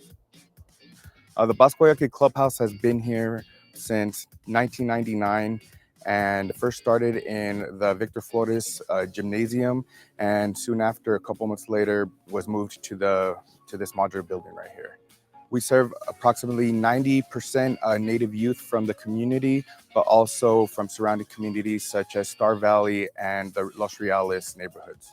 The Boscoyaque Clubhouse has been here since 1999 and first started in the Victor Flores gymnasium, and soon after, a couple months later, was moved to this modular building right here. We serve approximately 90% Native youth from the community, but also from surrounding communities such as Star Valley and the Los Reales neighborhoods.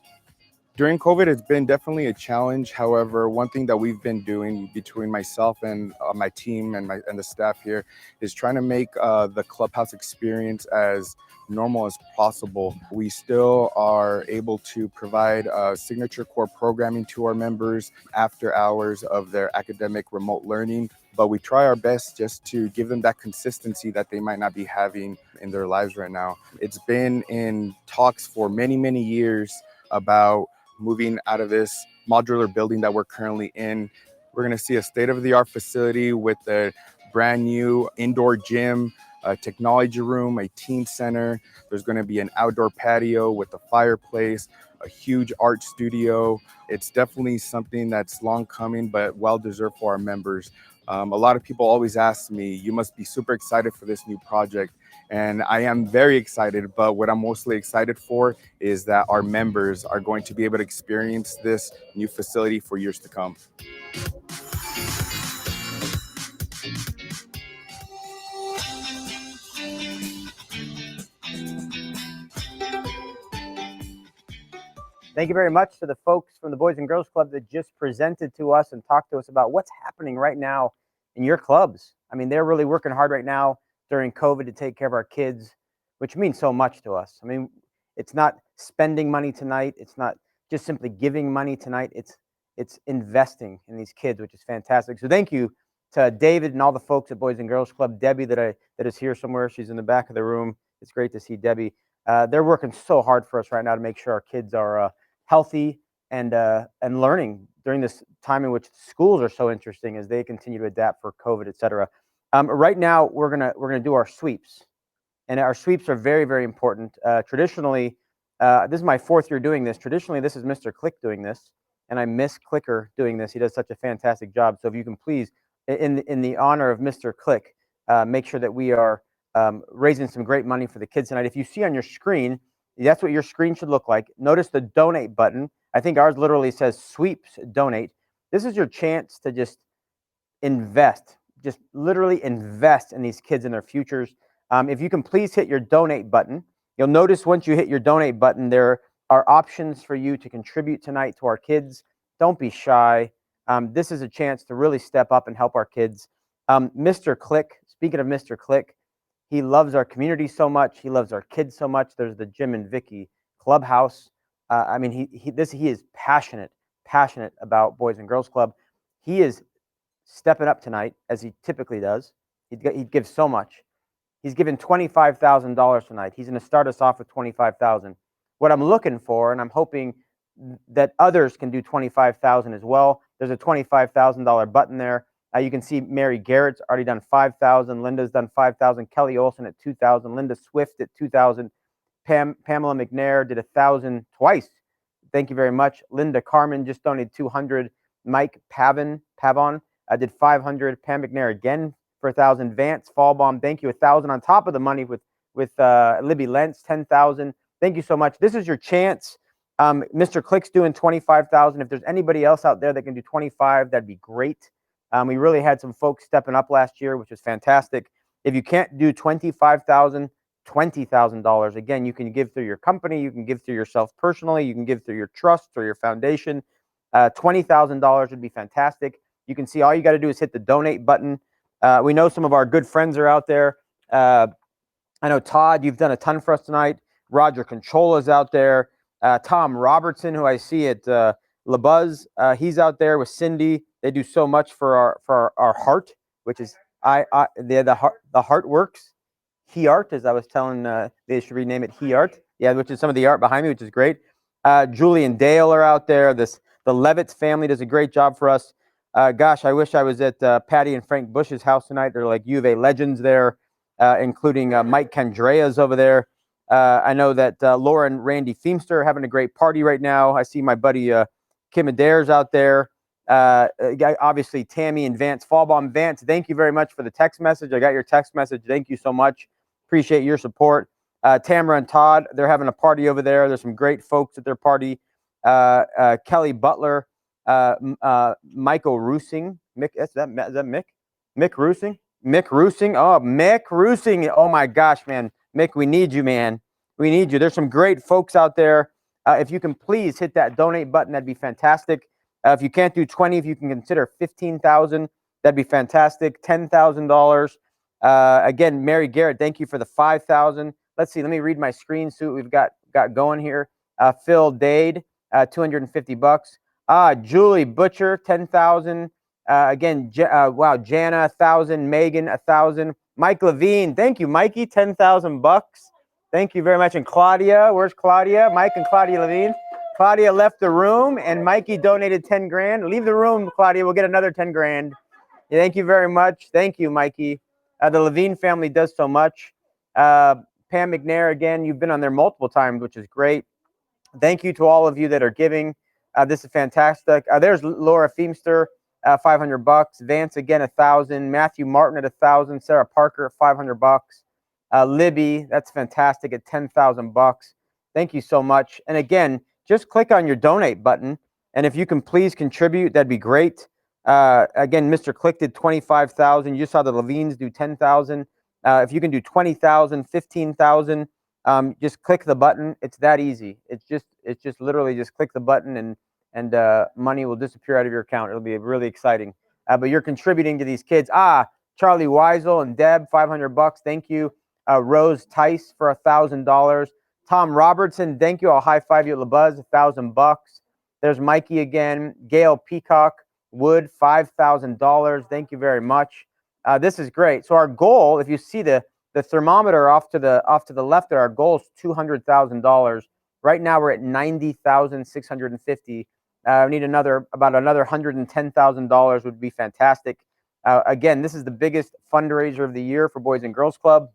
During COVID, it's been definitely a challenge. However, one thing that we've been doing between myself and my team and the staff here is trying to make the clubhouse experience as normal as possible. We still are able to provide signature core programming to our members after hours of their academic remote learning, but we try our best just to give them that consistency that they might not be having in their lives right now. It's been in talks for many, many years about moving out of this modular building that we're currently in. We're gonna see a state-of-the-art facility with a brand new indoor gym, a technology room, a teen center. There's gonna be an outdoor patio with a fireplace, a huge art studio. It's definitely something that's long coming, but well-deserved for our members. A lot of people always ask me, you must be super excited for this new project. And I am very excited, but what I'm mostly excited for is that our members are going to be able to experience this new facility for years to come. Thank you very much to the folks from the Boys and Girls Club that just presented to us and talked to us about what's happening right now in your clubs. I mean, they're really working hard right now during COVID to take care of our kids, which means so much to us. I mean, it's not spending money tonight. It's not just simply giving money tonight. It's investing in these kids, which is fantastic. So thank you to David and all the folks at Boys and Girls Club. Debbie that is here somewhere. She's in the back of the room. It's great to see Debbie. They're working so hard for us right now to make sure our kids are healthy and learning during this time in which schools are so interesting as they continue to adapt for COVID, et cetera. Right now, we're gonna do our sweeps, and our sweeps are very, very important. Traditionally, this is my 4th year doing this. Traditionally, this is Mr. Click doing this, and I miss Clicker doing this. He does such a fantastic job. So if you can please, in the honor of Mr. Click, make sure that we are raising some great money for the kids tonight. If you see on your screen, that's what your screen should look like. Notice the donate button. I think ours literally says sweeps donate. This is your chance to just invest, just literally invest in these kids and their futures. If you can please hit your donate button, you'll notice once you hit your donate button, there are options for you to contribute tonight to our kids. Don't be shy. This is a chance to really step up and help our kids. Mr. Click, speaking of Mr. Click, He loves our community so much. He loves our kids so much. There's the Jim and Vicky Clubhouse. I mean, he is passionate about Boys and Girls Club. He is stepping up tonight, as he typically does. He'd give so much. He's given $25,000 tonight. He's going to start us off with $25,000. What I'm looking for, and I'm hoping that others can do $25,000 as well. There's a $25,000 button there. You can see Mary Garrett's already done $5,000. Linda's done $5,000. Kelly Olson at $2,000. Linda Swift at $2,000. Pamela McNair did $1,000 twice. Thank you very much. Linda Carmen just donated $200. Mike Pavon did $500. Pam McNair again for $1,000. Vance Fallbaum, thank you, $1,000 on top of the money with Libby Lentz, $10,000. Thank you so much. This is your chance. Mr. Click's doing $25,000. If there's anybody else out there that can do $25,000, that'd be great. We really had some folks stepping up last year, which was fantastic. If you can't do $25,000, $20,000. Again, you can give through your company, you can give through yourself personally, you can give through your trust or your foundation. $20,000 would be fantastic. You can see all you got to do is hit the donate button. We know some of our good friends are out there. I know Todd, you've done a ton for us tonight. Roger Controla's out there. Tom Robertson, who I see at LaBuzz, he's out there with Cindy. They do so much for our heart, which is the heart works. He Art, as I was telling, they should rename it He Art. Yeah, which is some of the art behind me, which is great. Julie and Dale are out there. The Levitz family does a great job for us. Gosh, I wish I was at Patty and Frank Bush's house tonight. They're like U of A legends there, including Mike Candrea's over there. I know that Laura and Randy Feemster are having a great party right now. I see my buddy Kim Adair's out there. Obviously, Tammy and Vance Fallbaum. Vance, thank you very much for the text message. I got your text message. Thank you so much. Appreciate your support. Tamara and Todd, they're having a party over there. There's some great folks at their party. Kelly Butler, Michael Roosing. Mick, is that Mick? Mick Roosing? Mick Roosing. Oh, Mick Roosing. Oh my gosh, man. Mick, we need you, man. We need you. There's some great folks out there. If you can please hit that donate button, that'd be fantastic. If you can't do 20, if you can consider 15,000, that'd be fantastic. $10,000. Again, Mary Garrett, thank you for the 5,000. Let's see. Let me read my screen. See what we've got going here. Phil Dade, $250. Julie Butcher, 10,000. Again, wow, Jana, 1,000. Megan, 1,000. Mike Levine, thank you, Mikey, $10,000. Thank you very much. And Claudia, where's Claudia? Mike and Claudia Levine. Claudia left the room, and Mikey donated 10 grand. Leave the room, Claudia. We'll get another 10 grand. Thank you very much. Thank you, Mikey. The Levine family does so much. Pam McNair, again, you've been on there multiple times, which is great. Thank you to all of you that are giving. This is fantastic. There's Laura Feemster, $500. Vance again, 1,000. Matthew Martin at 1,000. Sarah Parker at $500. Libby, that's fantastic, at $10,000. Thank you so much. And again, just click on your donate button, and if you can please contribute, that'd be great. Again, Mr. Click did 25,000. You saw the Levines do 10,000. If you can do 20,000, 15,000, just click the button. It's that easy. It's just literally just click the button, and money will disappear out of your account. It'll be really exciting. But you're contributing to these kids. Charlie Weisel and Deb, $500. Thank you. Rose Tice for $1,000. Tom Robertson, thank you. I'll high five you at LaBuzz, $1,000. There's Mikey again. Gail Peacock Wood, $5,000. Thank you very much. This is great. So our goal, if you see the thermometer off to the left there, our goal is $200,000. Right now we're at $90,650. We need about another $110,000 would be fantastic. Again, this is the biggest fundraiser of the year for Boys and Girls Club,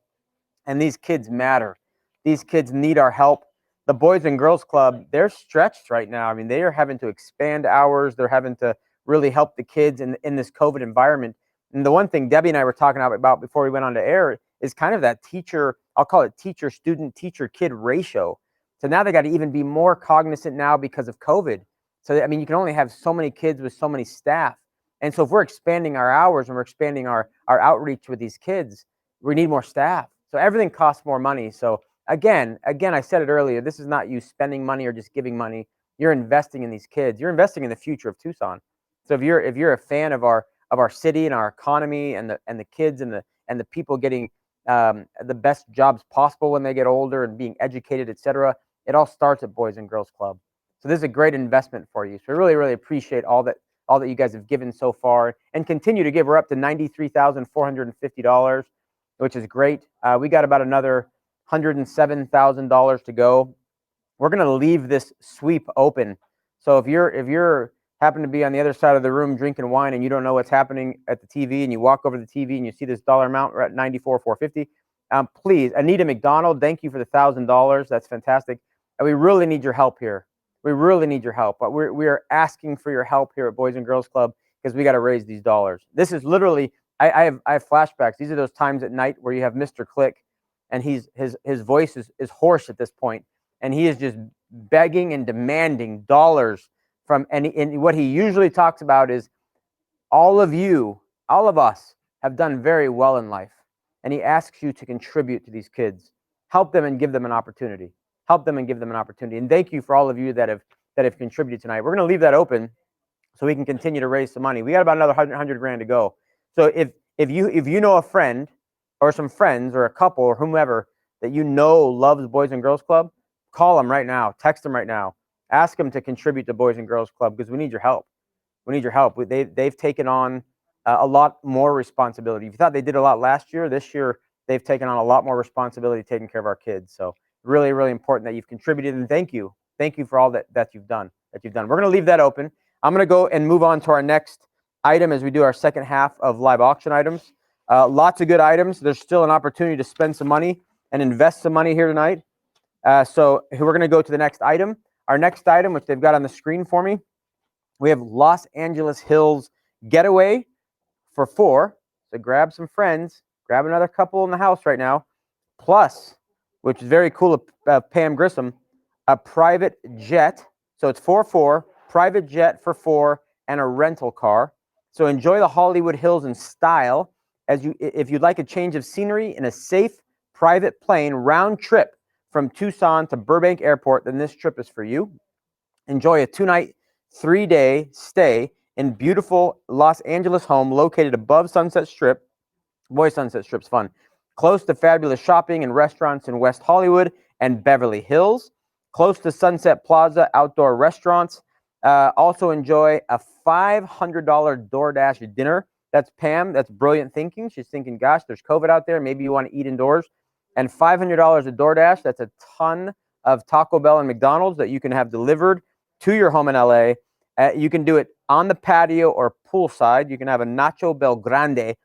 and these kids matter. These kids need our help. The Boys and Girls Club, they're stretched right now. I mean, they are having to expand hours. They're having to really help the kids in this COVID environment. And the one thing Debbie and I were talking about before we went on to air is kind of that teacher, I'll call it teacher, student, teacher, kid ratio. So now they got to even be more cognizant now because of COVID. So, I mean, you can only have so many kids with so many staff. And so if we're expanding our hours and we're expanding our outreach with these kids, we need more staff. So everything costs more money. So again, I said it earlier, this is not you spending money or just giving money. You're investing in these kids. You're investing in the future of Tucson. So if you're a fan of our city and our economy and the kids and the people getting the best jobs possible when they get older and being educated, etc. It all starts at Boys and Girls Club. So this is a great investment for you. So we really, really appreciate all that you guys have given so far and continue to give. We're up to $93,450, which is great. We got about another $107,000 to go. We're going to leave this sweep open. So if you're happen to be on the other side of the room drinking wine and you don't know what's happening at the TV and you walk over to the TV and you see this dollar amount, we're at $94,450. Please, Anita McDonald, thank you for the $1,000. That's fantastic. And we really need your help here. We really need your help. But we are asking for your help here at Boys and Girls Club because we got to raise these dollars. This is literally, I have flashbacks. These are those times at night where you have Mr. Click and his voice is hoarse at this point, and he is just begging and demanding dollars from, and what he usually talks about is all of us have done very well in life, and he asks you to contribute to these kids, help them and give them an opportunity, and thank you for all of you that have contributed tonight. We're going to leave that open so we can continue to raise some money. We got about another 100 grand to go. So if you know a friend or some friends or a couple or whomever that you know loves Boys and Girls Club, call them right now, text them right now, ask them to contribute to Boys and Girls Club because we need your help. We need your help. They've taken on a lot more responsibility. If you thought they did a lot last year, this year they've taken on a lot more responsibility taking care of our kids. So really, really important that you've contributed, and thank you for all that you've done. We're going to leave that open. I'm going to go and move on to our next item as we do our second half of live auction items. Lots of good items. There's still an opportunity to spend some money and invest some money here tonight. So we're going to go to the next item. Our next item, which they've got on the screen for me, we have Los Angeles Hills Getaway for 4. So grab some friends, grab another couple in the house right now. Plus, which is very cool of Pam Grissom, a private jet. So it's 4-4, private jet for 4, and a rental car. So enjoy the Hollywood Hills in style. If you'd like a change of scenery in a safe private plane round trip from Tucson to Burbank Airport, then this trip is for you. Enjoy a 2-night, 3-day stay in beautiful Los Angeles home located above Sunset Strip. Boy, Sunset Strip's fun. Close to fabulous shopping and restaurants in West Hollywood and Beverly Hills. Close to Sunset Plaza outdoor restaurants. Also enjoy a $500 DoorDash dinner. That's Pam. That's brilliant thinking. She's thinking, gosh, there's COVID out there. Maybe you want to eat indoors. And $500 at DoorDash. That's a ton of Taco Bell and McDonald's that you can have delivered to your home in LA. You can do it on the patio or poolside. You can have a Nacho Bel Grande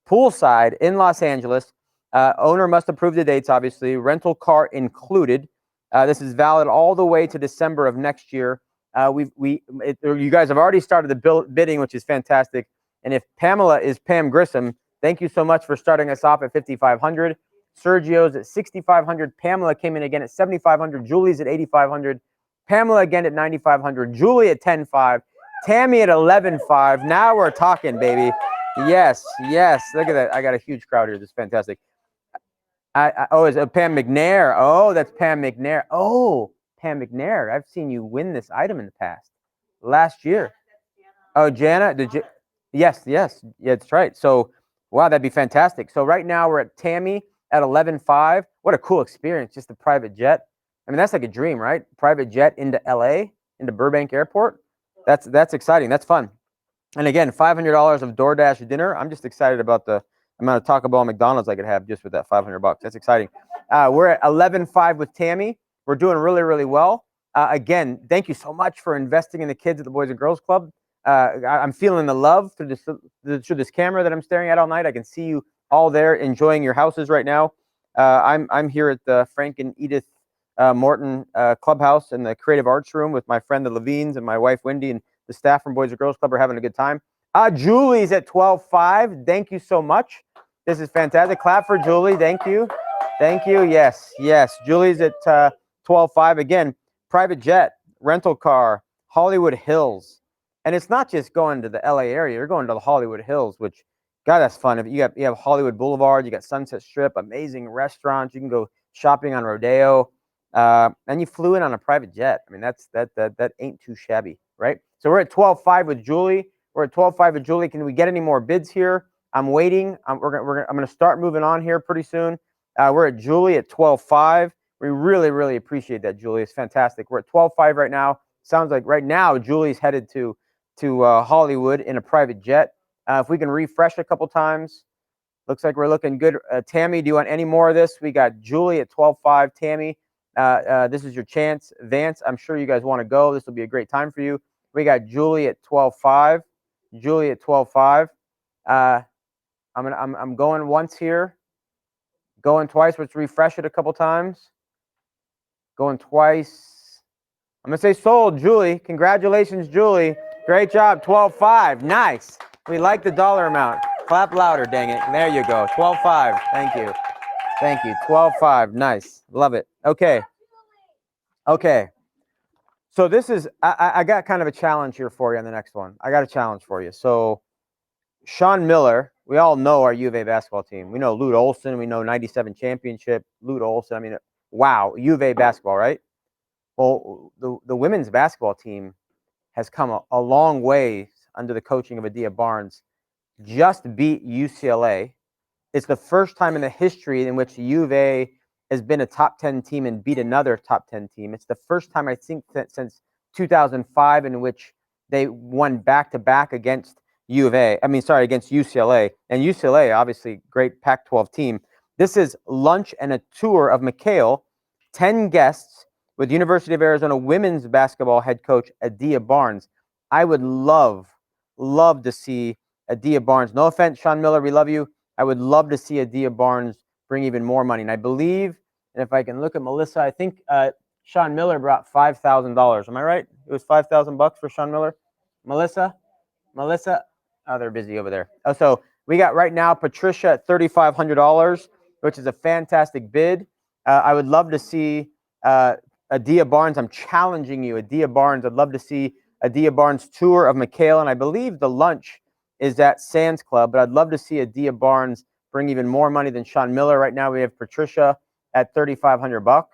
poolside in Los Angeles. Owner must approve the dates, obviously. Rental car included. This is valid all the way to December of next year. You guys have already started the bidding, which is fantastic. And if Pamela is Pam Grissom, thank you so much for starting us off at $5,500. Sergio's at $6,500. Pamela came in again at $7,500. Julie's at $8,500. Pamela again at $9,500. Julie at $10,500. Tammy at $11,500. Now we're talking, baby. Yes. Look at that. I got a huge crowd here. This is fantastic. Is it Pam McNair? Oh, that's Pam McNair. Oh, Pam McNair. I've seen you win this item in the past. Last year. Oh, Jana? Yes. Yeah, that's right. So, wow, that'd be fantastic. So right now we're at Tammy at $11,500. What a cool experience. Just a private jet. I mean, that's like a dream, right? Private jet into LA, into Burbank Airport. That's exciting. That's fun. And again, $500 of DoorDash dinner. I'm just excited about the amount of Taco Bell and McDonald's I could have just with that $500. That's exciting. We're at $11,500 with Tammy. We're doing really, really well. Again, thank you so much for investing in the kids at the Boys and Girls Club. I'm feeling the love through this camera that I'm staring at all night. I can see you all there enjoying your houses right now. I'm here at the Frank and Edith Morton Clubhouse in the Creative Arts Room with my friend the Levines and my wife Wendy, and the staff from Boys and Girls Club are having a good time. Julie's at $12,500. Thank you so much. This is fantastic. Clap for Julie. Thank you. Yes. Julie's at $12,500. Again, private jet, rental car, Hollywood Hills. And it's not just going to the LA area. You're going to the Hollywood Hills, which, God, that's fun. If you have Hollywood Boulevard, you got Sunset Strip, amazing restaurants. You can go shopping on Rodeo. And you flew in on a private jet. I mean, that ain't too shabby, right? So we're at $12,500 with Julie. Can we get any more bids here? I'm waiting. I'm going to start moving on here pretty soon. We're at Julie at 12.5. We really, really appreciate that, Julie. It's fantastic. We're at 12.5 right now. Sounds like right now Julie's headed to Hollywood in a private jet. If we can refresh a couple times, looks like we're looking good. Tammy, do you want any more of this? We got Julie at 12.5. Tammy, this is your chance. Vance, I'm sure you guys want to go. This will be a great time for you. We got Julie at 12.5. Julie at 12.5. I'm going once here. Going twice. Let's refresh it a couple times. Going twice. I'm going to say sold, Julie. Congratulations, Julie. Great job. 12.5. Nice. We like the dollar amount. Clap louder, dang it. There you go. 12.5. Thank you. Thank you. 12.5. Nice. Love it. Okay. Okay. So this is, I got kind of a challenge here for you on the next one. I got a challenge for you. So Sean Miller, we all know our U of A basketball team. We know Lute Olson. We know 97 championship. Lute Olson. I mean, wow. U of A basketball, right? Well, the women's basketball team has come a long way under the coaching of Adia Barnes. Just beat UCLA. It's the first time in the history in which the U of A has been a top 10 team and beat another top 10 team. It's the first time, I think, since 2005 in which they won back-to-back against against UCLA. And UCLA, obviously, great Pac-12 team. This is lunch and a tour of McHale, 10 guests with University of Arizona women's basketball head coach Adia Barnes. I would love to see Adia Barnes. No offense, Sean Miller, we love you. I would love to see Adia Barnes bring even more money. And I believe, and if I can look at Melissa, I think Sean Miller brought $5,000. Am I right? It was $5,000 for Sean Miller. Melissa? Oh, they're busy over there. Oh, so we got right now Patricia at $3,500, which is a fantastic bid. I would love to see Adia Barnes. I'm challenging you, Adia Barnes. I'd love to see Adia Barnes' tour of McHale, and I believe the lunch is at Sands Club, but I'd love to see Adia Barnes bring even more money than Sean Miller. Right now we have Patricia at $3,500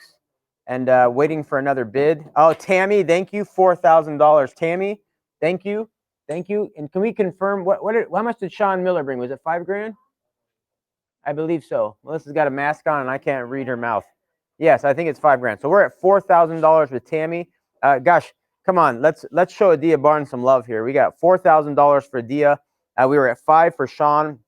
and waiting for another bid. Oh, Tammy, thank you, $4,000. Tammy, thank you. Thank you. And can we confirm how much did Sean Miller bring? Was it $5,000? I believe so. Melissa's got a mask on and I can't read her mouth. Yes, I think it's $5,000. So we're at $4,000 with Tammy. Gosh, come on, let's show Adia Barnes some love here. We got $4,000 for Adia. We were at $5,000 for Sean.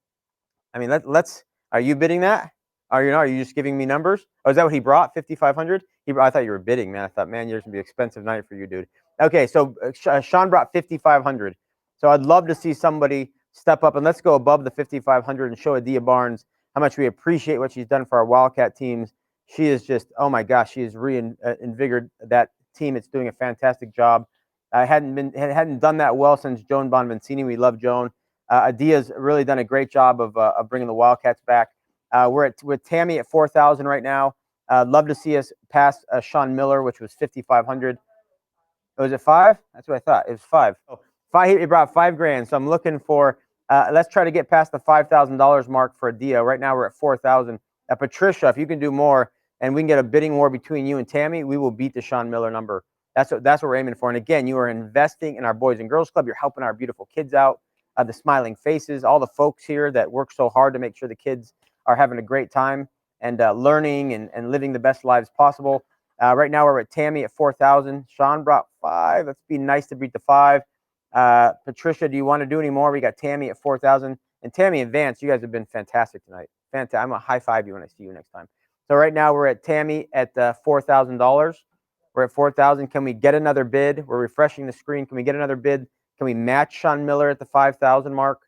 I mean, let's. Are you bidding that? Are you just giving me numbers? Oh, is that what he brought? $5,500. I thought you were bidding, man. I thought, man, yours gonna be an expensive night for you, dude. Okay, so Sean brought $5,500. So I'd love to see somebody step up and let's go above the $5,500 and show Adia Barnes how much we appreciate what she's done for our Wildcat teams. She is just, oh my gosh, she has reinvigorated that team. It's doing a fantastic job. I hadn't done that well since Joan Bonvincini. We love Joan. Adia's really done a great job of bringing the Wildcats back. We're with Tammy at $4,000 right now. Love to see us pass Sean Miller, which was $5,500. Was it $5,000? That's what I thought. It was $5,000. Oh, $5,000. He brought $5,000. So I'm looking for. Let's try to get past the $5,000 mark for Adia. Right now we're at $4,000. Patricia, if you can do more and we can get a bidding war between you and Tammy, we will beat the Sean Miller number. That's what we're aiming for. And again, you are investing in our Boys and Girls Club. You're helping our beautiful kids out, the smiling faces, all the folks here that work so hard to make sure the kids are having a great time and learning and living the best lives possible. Right now we're at Tammy at $4,000. Sean brought $5,000. Let's be nice to beat the $5,000. Patricia, do you want to do any more? We got Tammy at $4,000. And Tammy and Vance, you guys have been fantastic tonight. Fantastic. I'm going to high five you when I see you next time. So right now we're at Tammy at $4,000. We're at $4,000. Can we get another bid? We're refreshing the screen. Can we get another bid? Can we match Sean Miller at the $5,000 mark?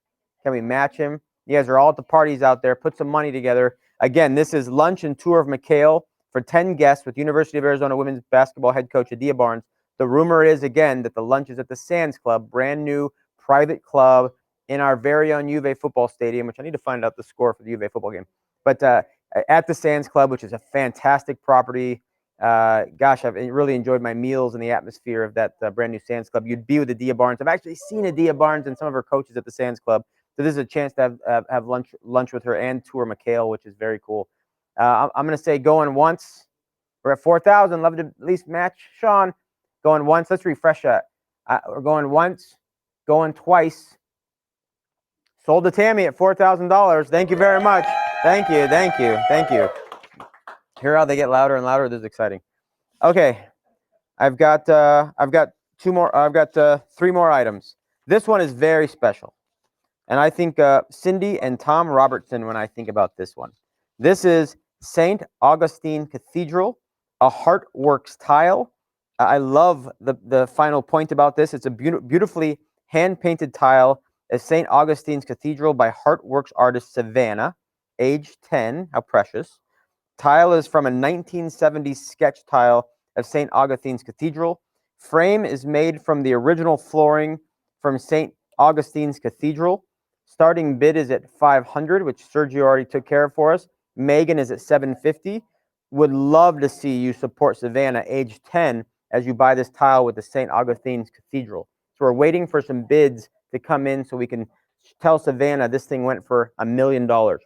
Can we match him? You guys are all at the parties out there. Put some money together. Again, this is lunch and tour of McHale for 10 guests with University of Arizona women's basketball head coach Adia Barnes. The rumor is, again, that the lunch is at the Sands Club, brand new private club in our very own U of A football stadium, which I need to find out the score for the U of A football game. But at the Sands Club, which is a fantastic property. Gosh, I've really enjoyed my meals and the atmosphere of that brand new Sands Club. You'd be with Adia Barnes. I've actually seen Adia Barnes and some of her coaches at the Sands Club. So this is a chance to have lunch with her and tour McHale, which is very cool. I'm going to say going once. We're at 4,000. Love to at least match Sean. Going once. Let's refresh that. We're going once. Going twice. Sold to Tammy at $4,000. Thank you very much. Thank you, thank you, thank you. Hear how they get louder and louder? This is exciting. Okay, I've got three more items. This one is very special. And I think Cindy and Tom Robertson when I think about this one. This is St. Augustine Cathedral, a Heartworks tile. I love the final point about this. It's a beautifully hand-painted tile of St. Augustine's Cathedral by Heartworks artist Savannah, age 10. How precious. Tile is from a 1970s sketch tile of St. Augustine's Cathedral. Frame is made from the original flooring from St. Augustine's Cathedral. Starting bid is at $500, which Sergio already took care of for us. Megan is at $750. Would love to see you support Savannah, age 10, as you buy this tile with the St. Augustine's Cathedral. So we're waiting for some bids to come in so we can tell Savannah this thing went for $1 million. Don't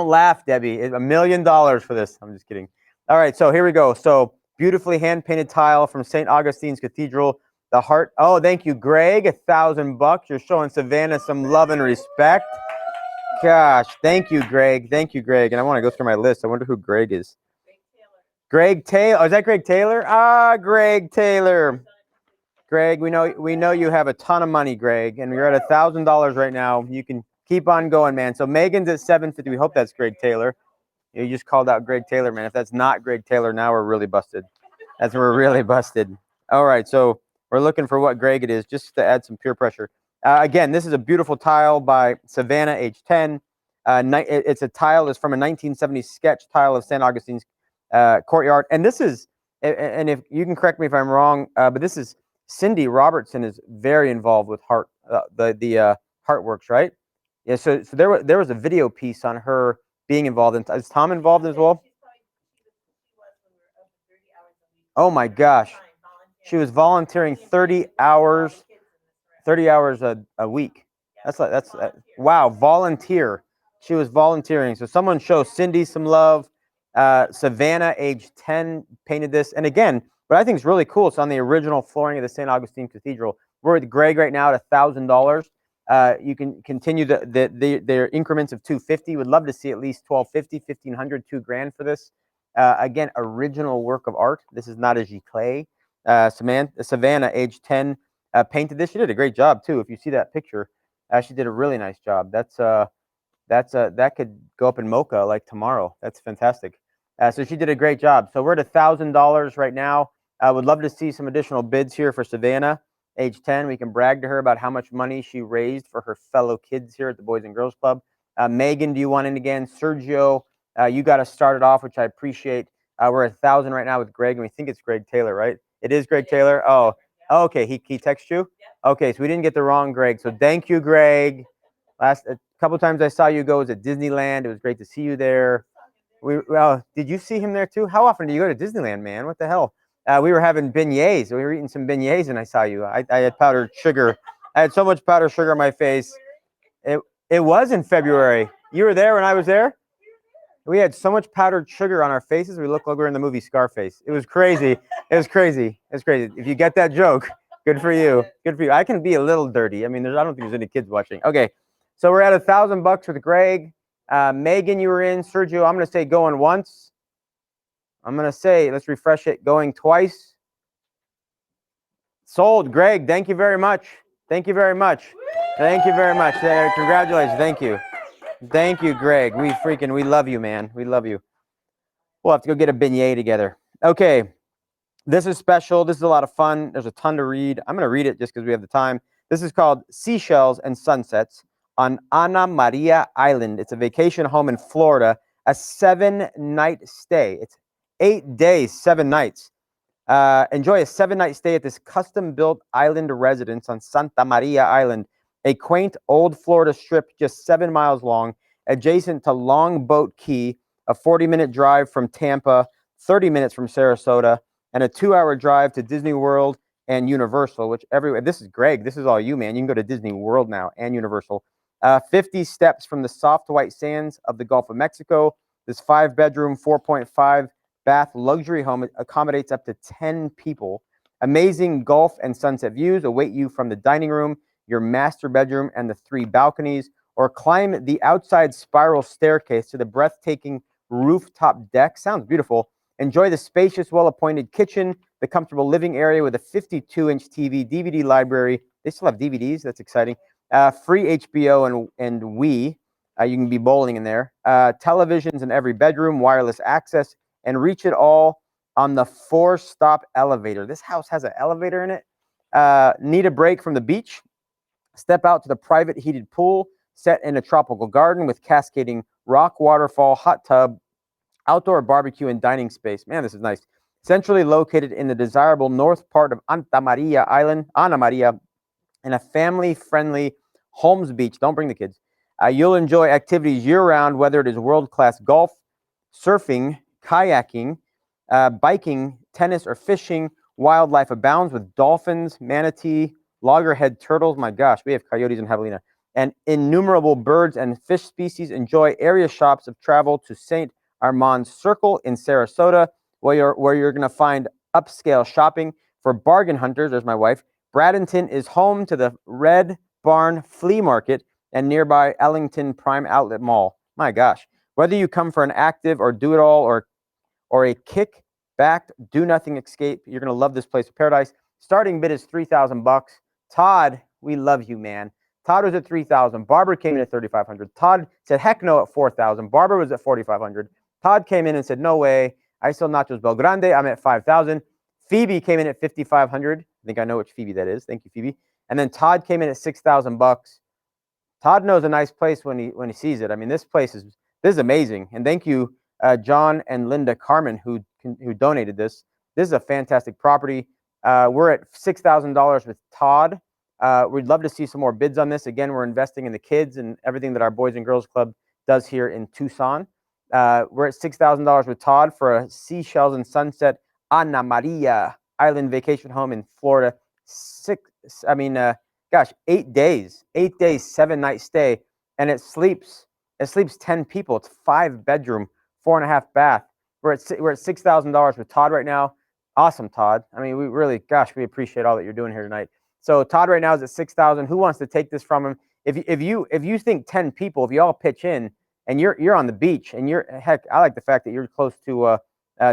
laugh, Debbie. It's $1 million for this. I'm just kidding. All right, so here we go. So beautifully hand-painted tile from St. Augustine's Cathedral. The heart. Oh, thank you, Greg. $1,000. You're showing Savannah some love and respect. Gosh, thank you, Greg. Thank you, Greg. And I want to go through my list. I wonder who Greg is. Greg Taylor. Oh, is that Greg Taylor? Ah, Greg Taylor. Greg, we know you have a ton of money, Greg, and you're at $1,000 right now. You can keep on going, man. So Megan's at $750. We hope that's Greg Taylor. You just called out Greg Taylor, man. If that's not Greg Taylor, now we're really busted. We're really busted. All right, so we're looking for what Greg it is, just to add some peer pressure. Again, this is a beautiful tile by Savannah, age 10. It's a tile that's from a 1970s sketch tile of St. Augustine's courtyard. And this is, and if you can correct me if I'm wrong, but this is Cindy Robertson is very involved with Heartworks, right? Yeah. So there was a video piece on her being involved. In, is Tom involved as well? Oh my gosh, she was volunteering 30 hours a week. That's wow, volunteer. She was volunteering. So someone show Cindy some love. Savannah, age 10, painted this. And again, what I think is really cool, it's on the original flooring of the St. Augustine Cathedral. We're with Greg right now at $1,000. You can continue their increments of $250. Would love to see at least $1,250, $1,500, $2,000 for this. Again, original work of art. This is not a giclée. Savannah, age 10, painted this. She did a great job too. If you see that picture, she did a really nice job. That could go up in Mocha like tomorrow. That's fantastic. So she did a great job. So we're at $1,000 right now. I would love to see some additional bids here for Savannah, age 10. We can brag to her about how much money she raised for her fellow kids here at the Boys and Girls Club. Megan, do you want in again? Sergio, you got to start it off, which I appreciate. We're at 1,000 right now with Greg, and we think it's Greg Taylor, right? It is Greg Taylor. Oh, okay. He texted you. Okay, so we didn't get the wrong Greg. So thank you, Greg. A couple times I saw you go at Disneyland. It was great to see you there. Did you see him there too? How often do you go to Disneyland, man? What the hell? We were having beignets. We were eating some beignets, and I saw you. I had powdered sugar. I had so much powdered sugar on my face. It was in February. You were there when I was there? We had so much powdered sugar on our faces. We looked like we were in the movie Scarface. It was crazy. It was crazy. It's crazy. If you get that joke, good for you. Good for you. I can be a little dirty. I mean, I don't think there's any kids watching. Okay, so we're at $1,000 with Greg. Megan, you were in. Sergio, I'm going to say going once. I'm going to say, let's refresh it, going twice. Sold. Greg, thank you very much. Thank you very much. Thank you very much. Congratulations. Thank you. Thank you, Greg. We love you, man. We love you. We'll have to go get a beignet together. Okay. This is special. This is a lot of fun. There's a ton to read. I'm going to read it just because we have the time. This is called Seashells and Sunsets on Ana Maria Island. It's a vacation home in Florida, a 7-night stay. It's 8 days, 7 nights. Enjoy a 7-night stay at this custom-built island residence on Santa Maria Island, a quaint old Florida strip just 7 miles long, adjacent to Longboat Key, a 40-minute drive from Tampa, 30 minutes from Sarasota, and a 2-hour drive to Disney World and Universal, which everywhere. This is Greg. This is all you, man. You can go to Disney World now and Universal. 50 steps from the soft white sands of the Gulf of Mexico. This 5-bedroom, 4.5 bath luxury home accommodates up to 10 people. Amazing Gulf and sunset views await you from the dining room. your master bedroom and the 3 balconies, or climb the outside spiral staircase to the breathtaking rooftop deck. Sounds beautiful. Enjoy the spacious, well-appointed kitchen, the comfortable living area with a 52-inch TV, DVD library. They still have DVDs. That's exciting. Free HBO and Wii. You can be bowling in there. Televisions in every bedroom, wireless access, and reach it all on the 4-stop elevator. This house has an elevator in it. Need a break from the beach? Step out to the private heated pool set in a tropical garden with cascading rock waterfall, hot tub, outdoor barbecue, and dining space. Man, this is nice. Centrally located in the desirable north part of Anna Maria, in a family-friendly Holmes Beach. Don't bring the kids. You'll enjoy activities year-round, whether it is world-class golf, surfing, kayaking, biking, tennis, or fishing. Wildlife abounds with dolphins, manatee, loggerhead turtles. My gosh, we have coyotes in Javelina. And innumerable birds and fish species. Enjoy area shops of travel to St. Armand's Circle in Sarasota, where you're going to find upscale shopping. For bargain hunters, there's my wife, Bradenton is home to the Red Barn Flea Market and nearby Ellington Prime Outlet Mall. My gosh. Whether you come for an active or do-it-all or a kick-back, do-nothing escape, you're going to love this place of paradise. Starting bid is $3,000. Todd, we love you, man. Todd was at $3,000. Barbara came in at $3,500. Todd said, heck no, at $4,000. Barbara was at $4,500. Todd came in and said, no way. I sell nachos Belgrande. I'm at $5,000. Phoebe came in at $5,500. I think I know which Phoebe that is. Thank you, Phoebe. And then Todd came in at $6,000. Todd knows a nice place when he sees it. I mean, this is amazing. And thank you, John and Linda Carmen, who donated this. This is a fantastic property. We're at $6,000 with Todd. We'd love to see some more bids on this. Again, we're investing in the kids and everything that our Boys and Girls Club does here in Tucson. We're at $6,000 with Todd for a Seashells and Sunset Anna Maria Island vacation home in Florida. 8 days, 7-night stay, and it sleeps 10 people. It's 5-bedroom, 4.5 bath. We're at $6,000 with Todd right now. Awesome, Todd. I mean, we appreciate all that you're doing here tonight. So Todd right now is at $6,000. Who wants to take this from him? If you think 10 people, if you all pitch in, and you're on the beach, and I like the fact that you're close to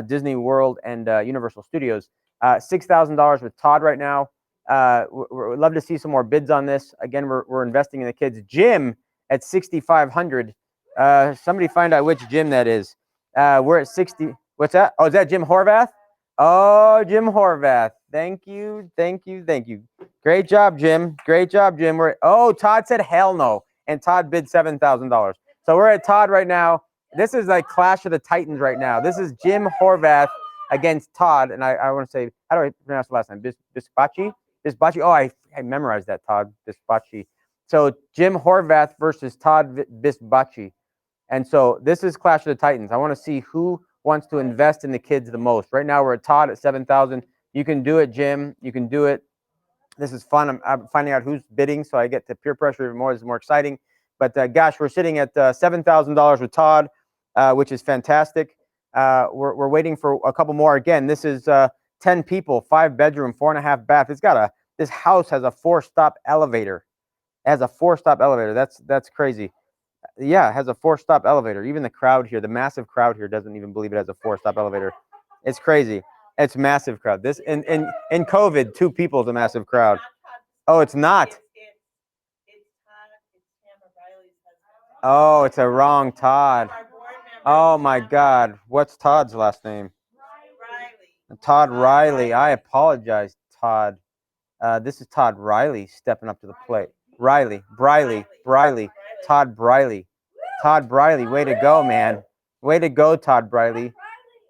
Disney World and Universal Studios. $6,000 with Todd right now. We'd love to see some more bids on this. Again, we're investing in the kids. Jim at $6,500. Somebody find out which Jim that is. We're at 60. What's that? Oh, is that Jim Horvath? Oh, Jim Horvath. Thank you. Great job, Jim. Todd said hell no, and Todd bid $7,000. So we're at Todd right now. This is like Clash of the Titans right now. This is Jim Horvath against Todd, and I want to say, how do I pronounce the last name? Bisbacci. Oh, I memorized that, Todd Bisbacci. So Jim Horvath versus Todd Bisbacci. And so this is Clash of the Titans. I want to see who wants to invest in the kids the most. Right now we're at Todd at $7,000. You can do it, Jim. You can do it. This is fun. I'm finding out who's bidding, so I get to peer pressure even more. This is more exciting. But gosh, we're sitting at $7,000 with Todd, which is fantastic. We're waiting for a couple more. Again, this is 10 people, 5-bedroom, 4.5 bath. This house has a 4-stop elevator. It has a 4-stop elevator. That's crazy. Yeah, it has a 4-stop elevator. Even the crowd here, the massive crowd here, doesn't even believe it has a 4-stop elevator. It's crazy. It's massive crowd. This in COVID, 2 people is a massive crowd. Oh, it's not. Oh, it's a wrong Todd. Oh my God. What's Todd's last name? Todd Riley. I apologize, Todd. This is Todd Riley stepping up to the plate. Briley. Todd Briley. Todd Briley. Way to go, man. Way to go, Todd Briley.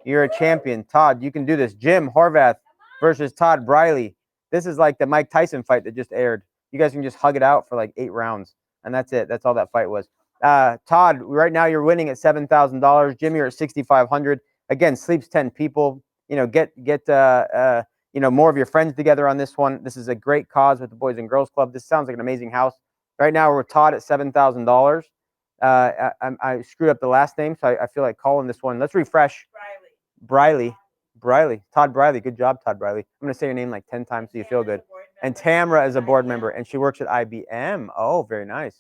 You're a champion. Todd, you can do this. Jim Horvath versus Todd Briley. This is like the Mike Tyson fight that just aired. You guys can just hug it out for like 8 rounds. And that's it. That's all that fight was. Todd, right now you're winning at $7,000. Jim, you're at $6,500. Again, sleeps 10 people. Get more of your friends together on this one. This is a great cause with the Boys and Girls Club. This sounds like an amazing house. Right now we're Todd at $7,000. I screwed up the last name, so I feel like calling this one. Let's refresh. Briley. Briley. Todd Briley. Good job, Todd Briley. I'm going to say your name like 10 times so you feel good. And Tamra is a board member, and she works at IBM. Oh, very nice.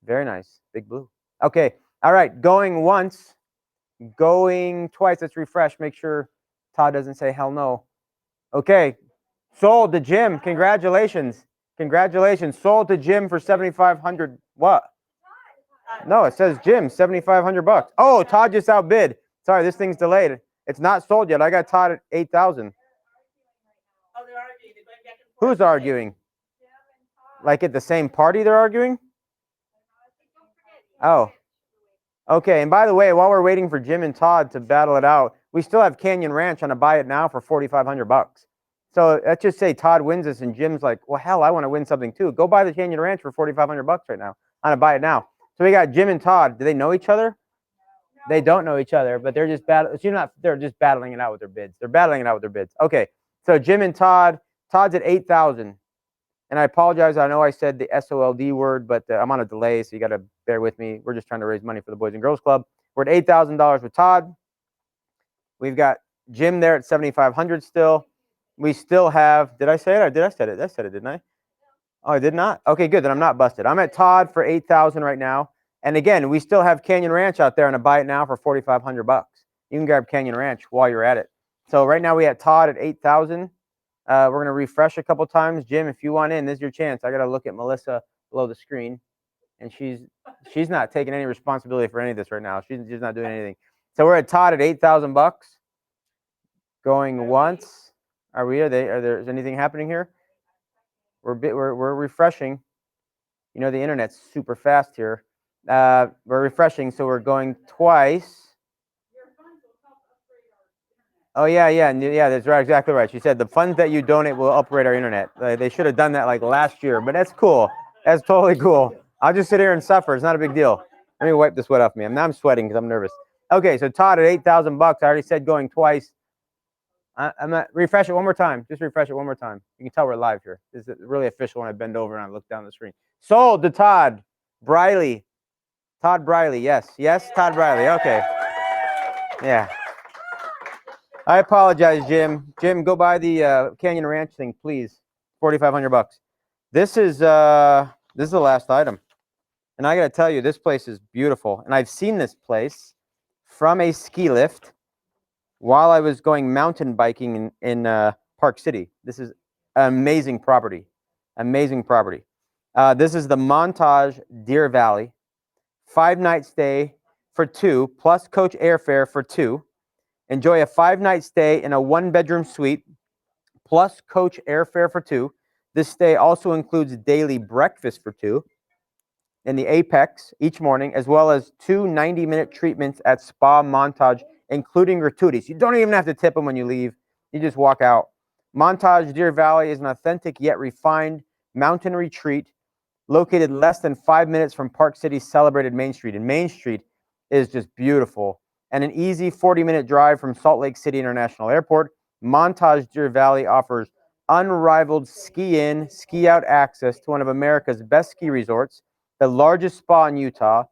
Very nice. Big blue. Okay. All right. Going once. Going twice. Let's refresh. Make sure Todd doesn't say hell no. Okay. Sold to Jim. Congratulations. Congratulations. Sold to Jim for 7,500. What? No, it says Jim, 7,500 bucks. Oh, Todd just outbid. Sorry, this thing's delayed. It's not sold yet. I got Todd at 8,000. Who's arguing? Like at the same party they're arguing? Oh. Okay, and by the way, while we're waiting for Jim and Todd to battle it out, we still have Canyon Ranch on a buy it now for 4,500 bucks. So let's just say Todd wins this and Jim's like, well, hell, I want to win something too. Go buy the Canyon Ranch for 4,500 bucks right now on a buy it now. So we got Jim and Todd. Do they know each other? They don't know each other, but they're just they're just battling it out with their bids. They're battling it out with their bids. Okay, so Jim and Todd. Todd's at 8,000. And I apologize. I know I said the SOLD word, but I'm on a delay, so you got to bear with me. We're just trying to raise money for the Boys and Girls Club. We're at $8,000 with Todd. We've got Jim there at 7,500 still. We still have, did I say it or did I say it? I said it, didn't I? Oh, I did not? Okay, good. Then I'm not busted. I'm at Todd for 8,000 right now. And again, we still have Canyon Ranch out there on a buy it now for 4,500 bucks. You can grab Canyon Ranch while you're at it. So right now we have Todd at 8,000. We're going to refresh a couple times. Jim, if you want in, this is your chance. I got to look at Melissa below the screen. And she's not taking any responsibility for any of this right now. She's just not doing anything. So we're at Todd at 8,000 bucks. Going once. Are we? Are there? Is anything happening here? We're refreshing. You know the internet's super fast here. We're refreshing, so we're going twice. Oh yeah. That's right, exactly right. She said the funds that you donate will upgrade our internet. They should have done that like last year, but that's cool. That's totally cool. I'll just sit here and suffer. It's not a big deal. Let me wipe the sweat off me. Now I'm sweating because I'm nervous. Okay, so Todd at 8,000 bucks. I already said going twice. I'm not refresh it one more time. Just refresh it one more time. You can tell we're live here. This is really official when I bend over and I look down the screen. Sold to Todd Briley. Todd Briley. Yes, Todd Briley. Okay. Yeah. I apologize, Jim. Jim, go buy the Canyon Ranch thing, please. 4,500 bucks. This is the last item, and I got to tell you, this place is beautiful. And I've seen this place from a ski lift while I was going mountain biking in Park City. This is an amazing property. Amazing property. This is the Montage Deer Valley. 5-night stay for 2, plus coach airfare for 2. Enjoy a 5-night stay in a 1-bedroom suite, plus coach airfare for 2. This stay also includes daily breakfast for 2 in the Apex each morning, as well as 2 90-minute treatments at Spa Montage, including gratuities. You don't even have to tip them when you leave. You just walk out. Montage Deer Valley is an authentic yet refined mountain retreat located less than 5 minutes from Park City's celebrated Main Street. And Main Street is just beautiful. And an easy 40-minute drive from Salt Lake City International Airport. Montage Deer Valley offers unrivaled ski-in, ski-out access to one of America's best ski resorts, the largest spa in Utah,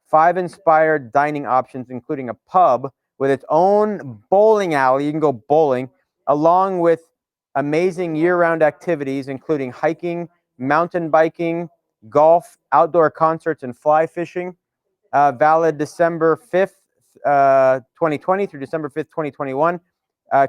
5 inspired dining options, including a pub with its own bowling alley. You can go bowling, along with amazing year-round activities, including hiking, mountain biking, golf, outdoor concerts, and fly fishing. Valid December 5th, 2020 through December 5th, 2021.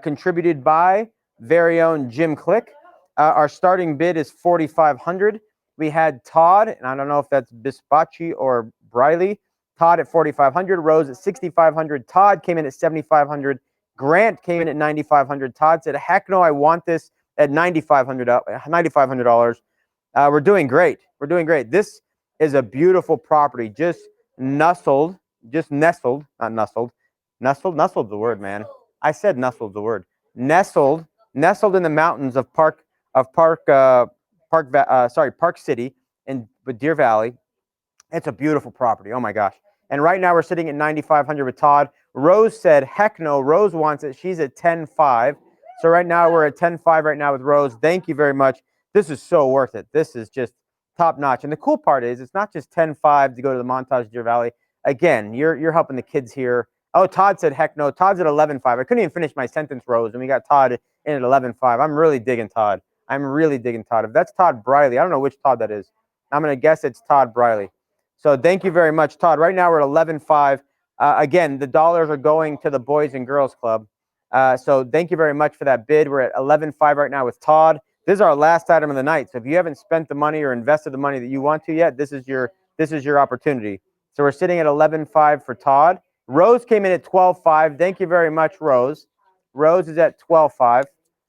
Contributed by very own Jim Click. Our starting bid is $4,500. We had Todd, and I don't know if that's Bispachi or Briley. Todd at $4,500, Rose at $6,500. Todd came in at $7,500. Grant came in at $9,500. Todd said, "Heck no, I want this at $9,500. We're doing great. We're doing great. This is a beautiful property, just nestled, nestled's the word, man. I said nestled's the word. Nestled in the mountains of Park City in Deer Valley. It's a beautiful property. Oh my gosh. And right now we're sitting at 9,500 with Todd. Rose said, heck no. Rose wants it. She's at 10.5. So right now we're at 10.5 right now with Rose. Thank you very much. This is so worth it. This is just top notch. And the cool part is it's not just 10.5 to go to the Montage Deer Valley. Again, you're helping the kids here Oh, Todd said, heck no. Todd's at 11.5. I couldn't even finish my sentence, Rose, and we got Todd in at 11.5. I'm really digging Todd. I'm really digging Todd. If that's Todd Briley, I don't know which Todd that is. I'm going to guess it's Todd Briley. So thank you very much, Todd. Right now we're at 11.5. Again, the dollars are going to the Boys and Girls Club. So thank you very much for that bid. We're at 11.5 right now with Todd. This is our last item of the night. So if you haven't spent the money or invested the money that you want to yet, this is your opportunity. So we're sitting at 11.5 for Todd. Rose came in at 12.5. Thank you very much, Rose. Rose is at 12.5.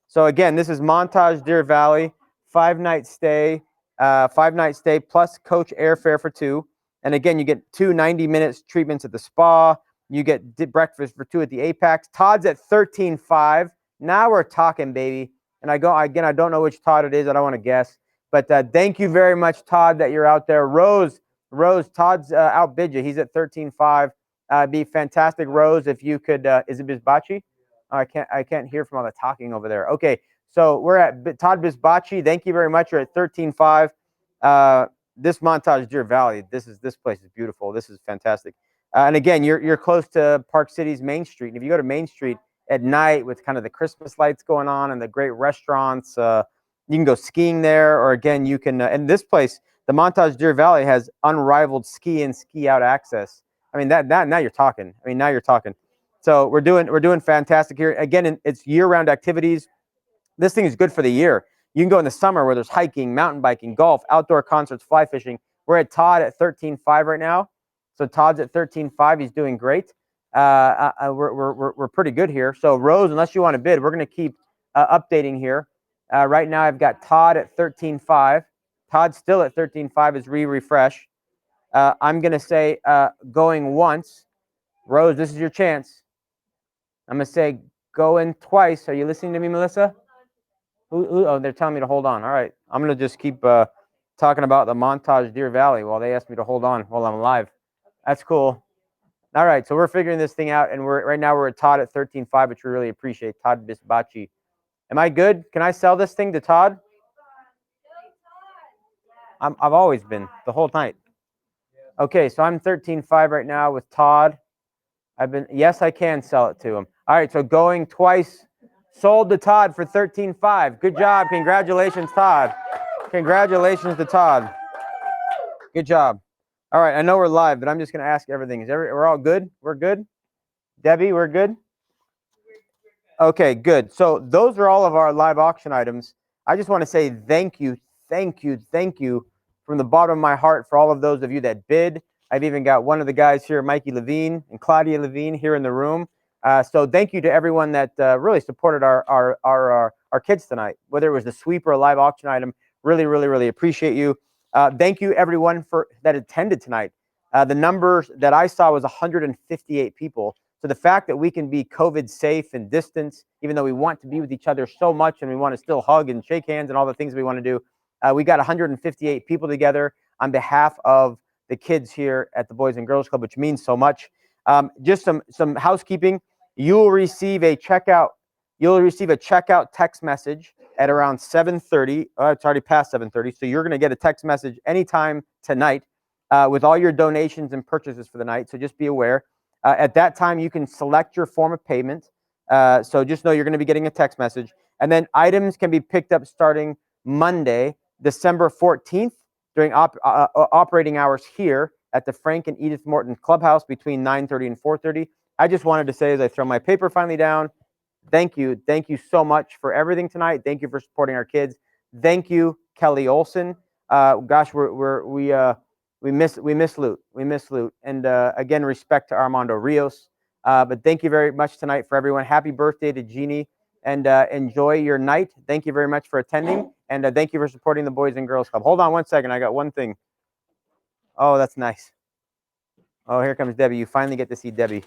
So again, this is Montage Deer Valley, 5-night stay, 5-night stay plus coach airfare for 2. And again, you get 2 90-minute treatments at the spa. You get breakfast for 2 at the Apex. Todd's at 13.5. Now we're talking, baby. And I don't know which Todd it is. I don't want to guess. But thank you very much, Todd, that you're out there. Rose, Todd's outbid you. He's at 13.5. Be fantastic, Rose, if you could. Is it Bisbacci? Oh, I can't hear from all the talking over there. Okay, so we're at Todd Bisbacci. Thank you very much. You're at 13.5. This Montage Deer Valley. This place is beautiful. This is fantastic. And again, you're close to Park City's Main Street. And if you go to Main Street at night with kind of the Christmas lights going on and the great restaurants, you can go skiing there. Or again, you can. And this place, the Montage Deer Valley, has unrivaled ski in, ski out access. I mean, that now you're talking. Now you're talking. So we're doing fantastic here. Again, it's year-round activities. This thing is good for the year. You can go in the summer where there's hiking, mountain biking, golf, outdoor concerts, fly fishing. We're at Todd at 13.5 right now. So Todd's at 13.5. He's doing great. We're pretty good here. So Rose, unless you want to bid, we're going to keep updating here. Right now I've got Todd at 13.5. Todd's still at 13.5 as we refresh. I'm going to say going once. Rose, this is your chance. I'm going to say going twice. Are you listening to me, Melissa? Oh, they're telling me to hold on. All right. I'm going to just keep talking about the Montage Deer Valley while they ask me to hold on while I'm live. That's cool. All right. So we're figuring this thing out, and right now we're at Todd at 13.5, which we really appreciate. Todd Bisbacci. Am I good? Can I sell this thing to Todd? I've always been the whole night. Okay, so I'm 13.5 right now with Todd. Yes, I can sell it to him. All right, so going twice, sold to Todd for 13.5. Good job. Congratulations, Todd. Congratulations to Todd. Good job. All right, I know we're live, but I'm just going to ask everything. We're all good? We're good? Debbie, we're good? Okay, good. So those are all of our live auction items. I just want to say thank you from the bottom of my heart for all of those of you that bid. I've even got one of the guys here, Mikey Levine and Claudia Levine, here in the room. So thank you to everyone that really supported our kids tonight, whether it was the sweep or a live auction item. Really appreciate you. Thank you, everyone that attended tonight. The numbers that I saw was 158 people. So the fact that we can be COVID safe and distance, even though we want to be with each other so much and we want to still hug and shake hands and all the things we want to do, we got 158 people together on behalf of the kids here at the Boys and Girls Club, which means so much. Just some housekeeping. You'll receive a checkout text message at around 7:30. It's already past 7:30, so you're going to get a text message anytime tonight with all your donations and purchases for the night. So just be aware. At that time, you can select your form of payment. So just know you're going to be getting a text message. And then items can be picked up starting Monday, December 14th, during operating hours here at the Frank and Edith Morton Clubhouse between 9:30 and 4:30. I just wanted to say, as I throw my paper finally down, thank you so much for everything tonight. Thank you for supporting our kids. Thank you, Kelly Olson. Gosh, we miss Lute. We miss Lute. And again, respect to Armando Rios. But thank you very much tonight for everyone. Happy birthday to Jeannie. And enjoy your night. Thank you very much for attending. And thank you for supporting the Boys and Girls Club. Hold on one second. I got one thing. Oh, that's nice. Oh, here comes Debbie. You finally get to see Debbie.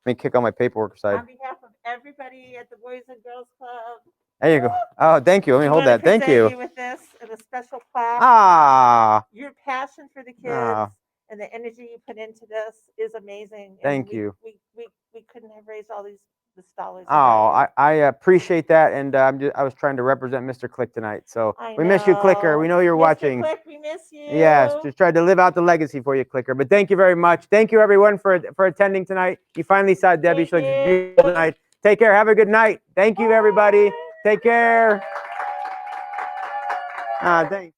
Let me kick all my paperwork aside. On behalf of everybody at the Boys and Girls Club. There you go. Oh, thank you. Let me hold that. Thank you. With this and a special plaque. Your passion for the kids and the energy you put into this is amazing. Thank you. We couldn't have raised all these The stall is Oh, I appreciate that, and I was trying to represent Mr. Click tonight, so we miss you, Clicker. We know you're Mr. watching. Click, we miss you. Yes, just tried to live out the legacy for you, Clicker. But thank you very much. Thank you, everyone, for attending tonight. You finally saw Debbie. She looks beautiful tonight. Take care. Have a good night. Thank you, everybody. Take care. Thanks.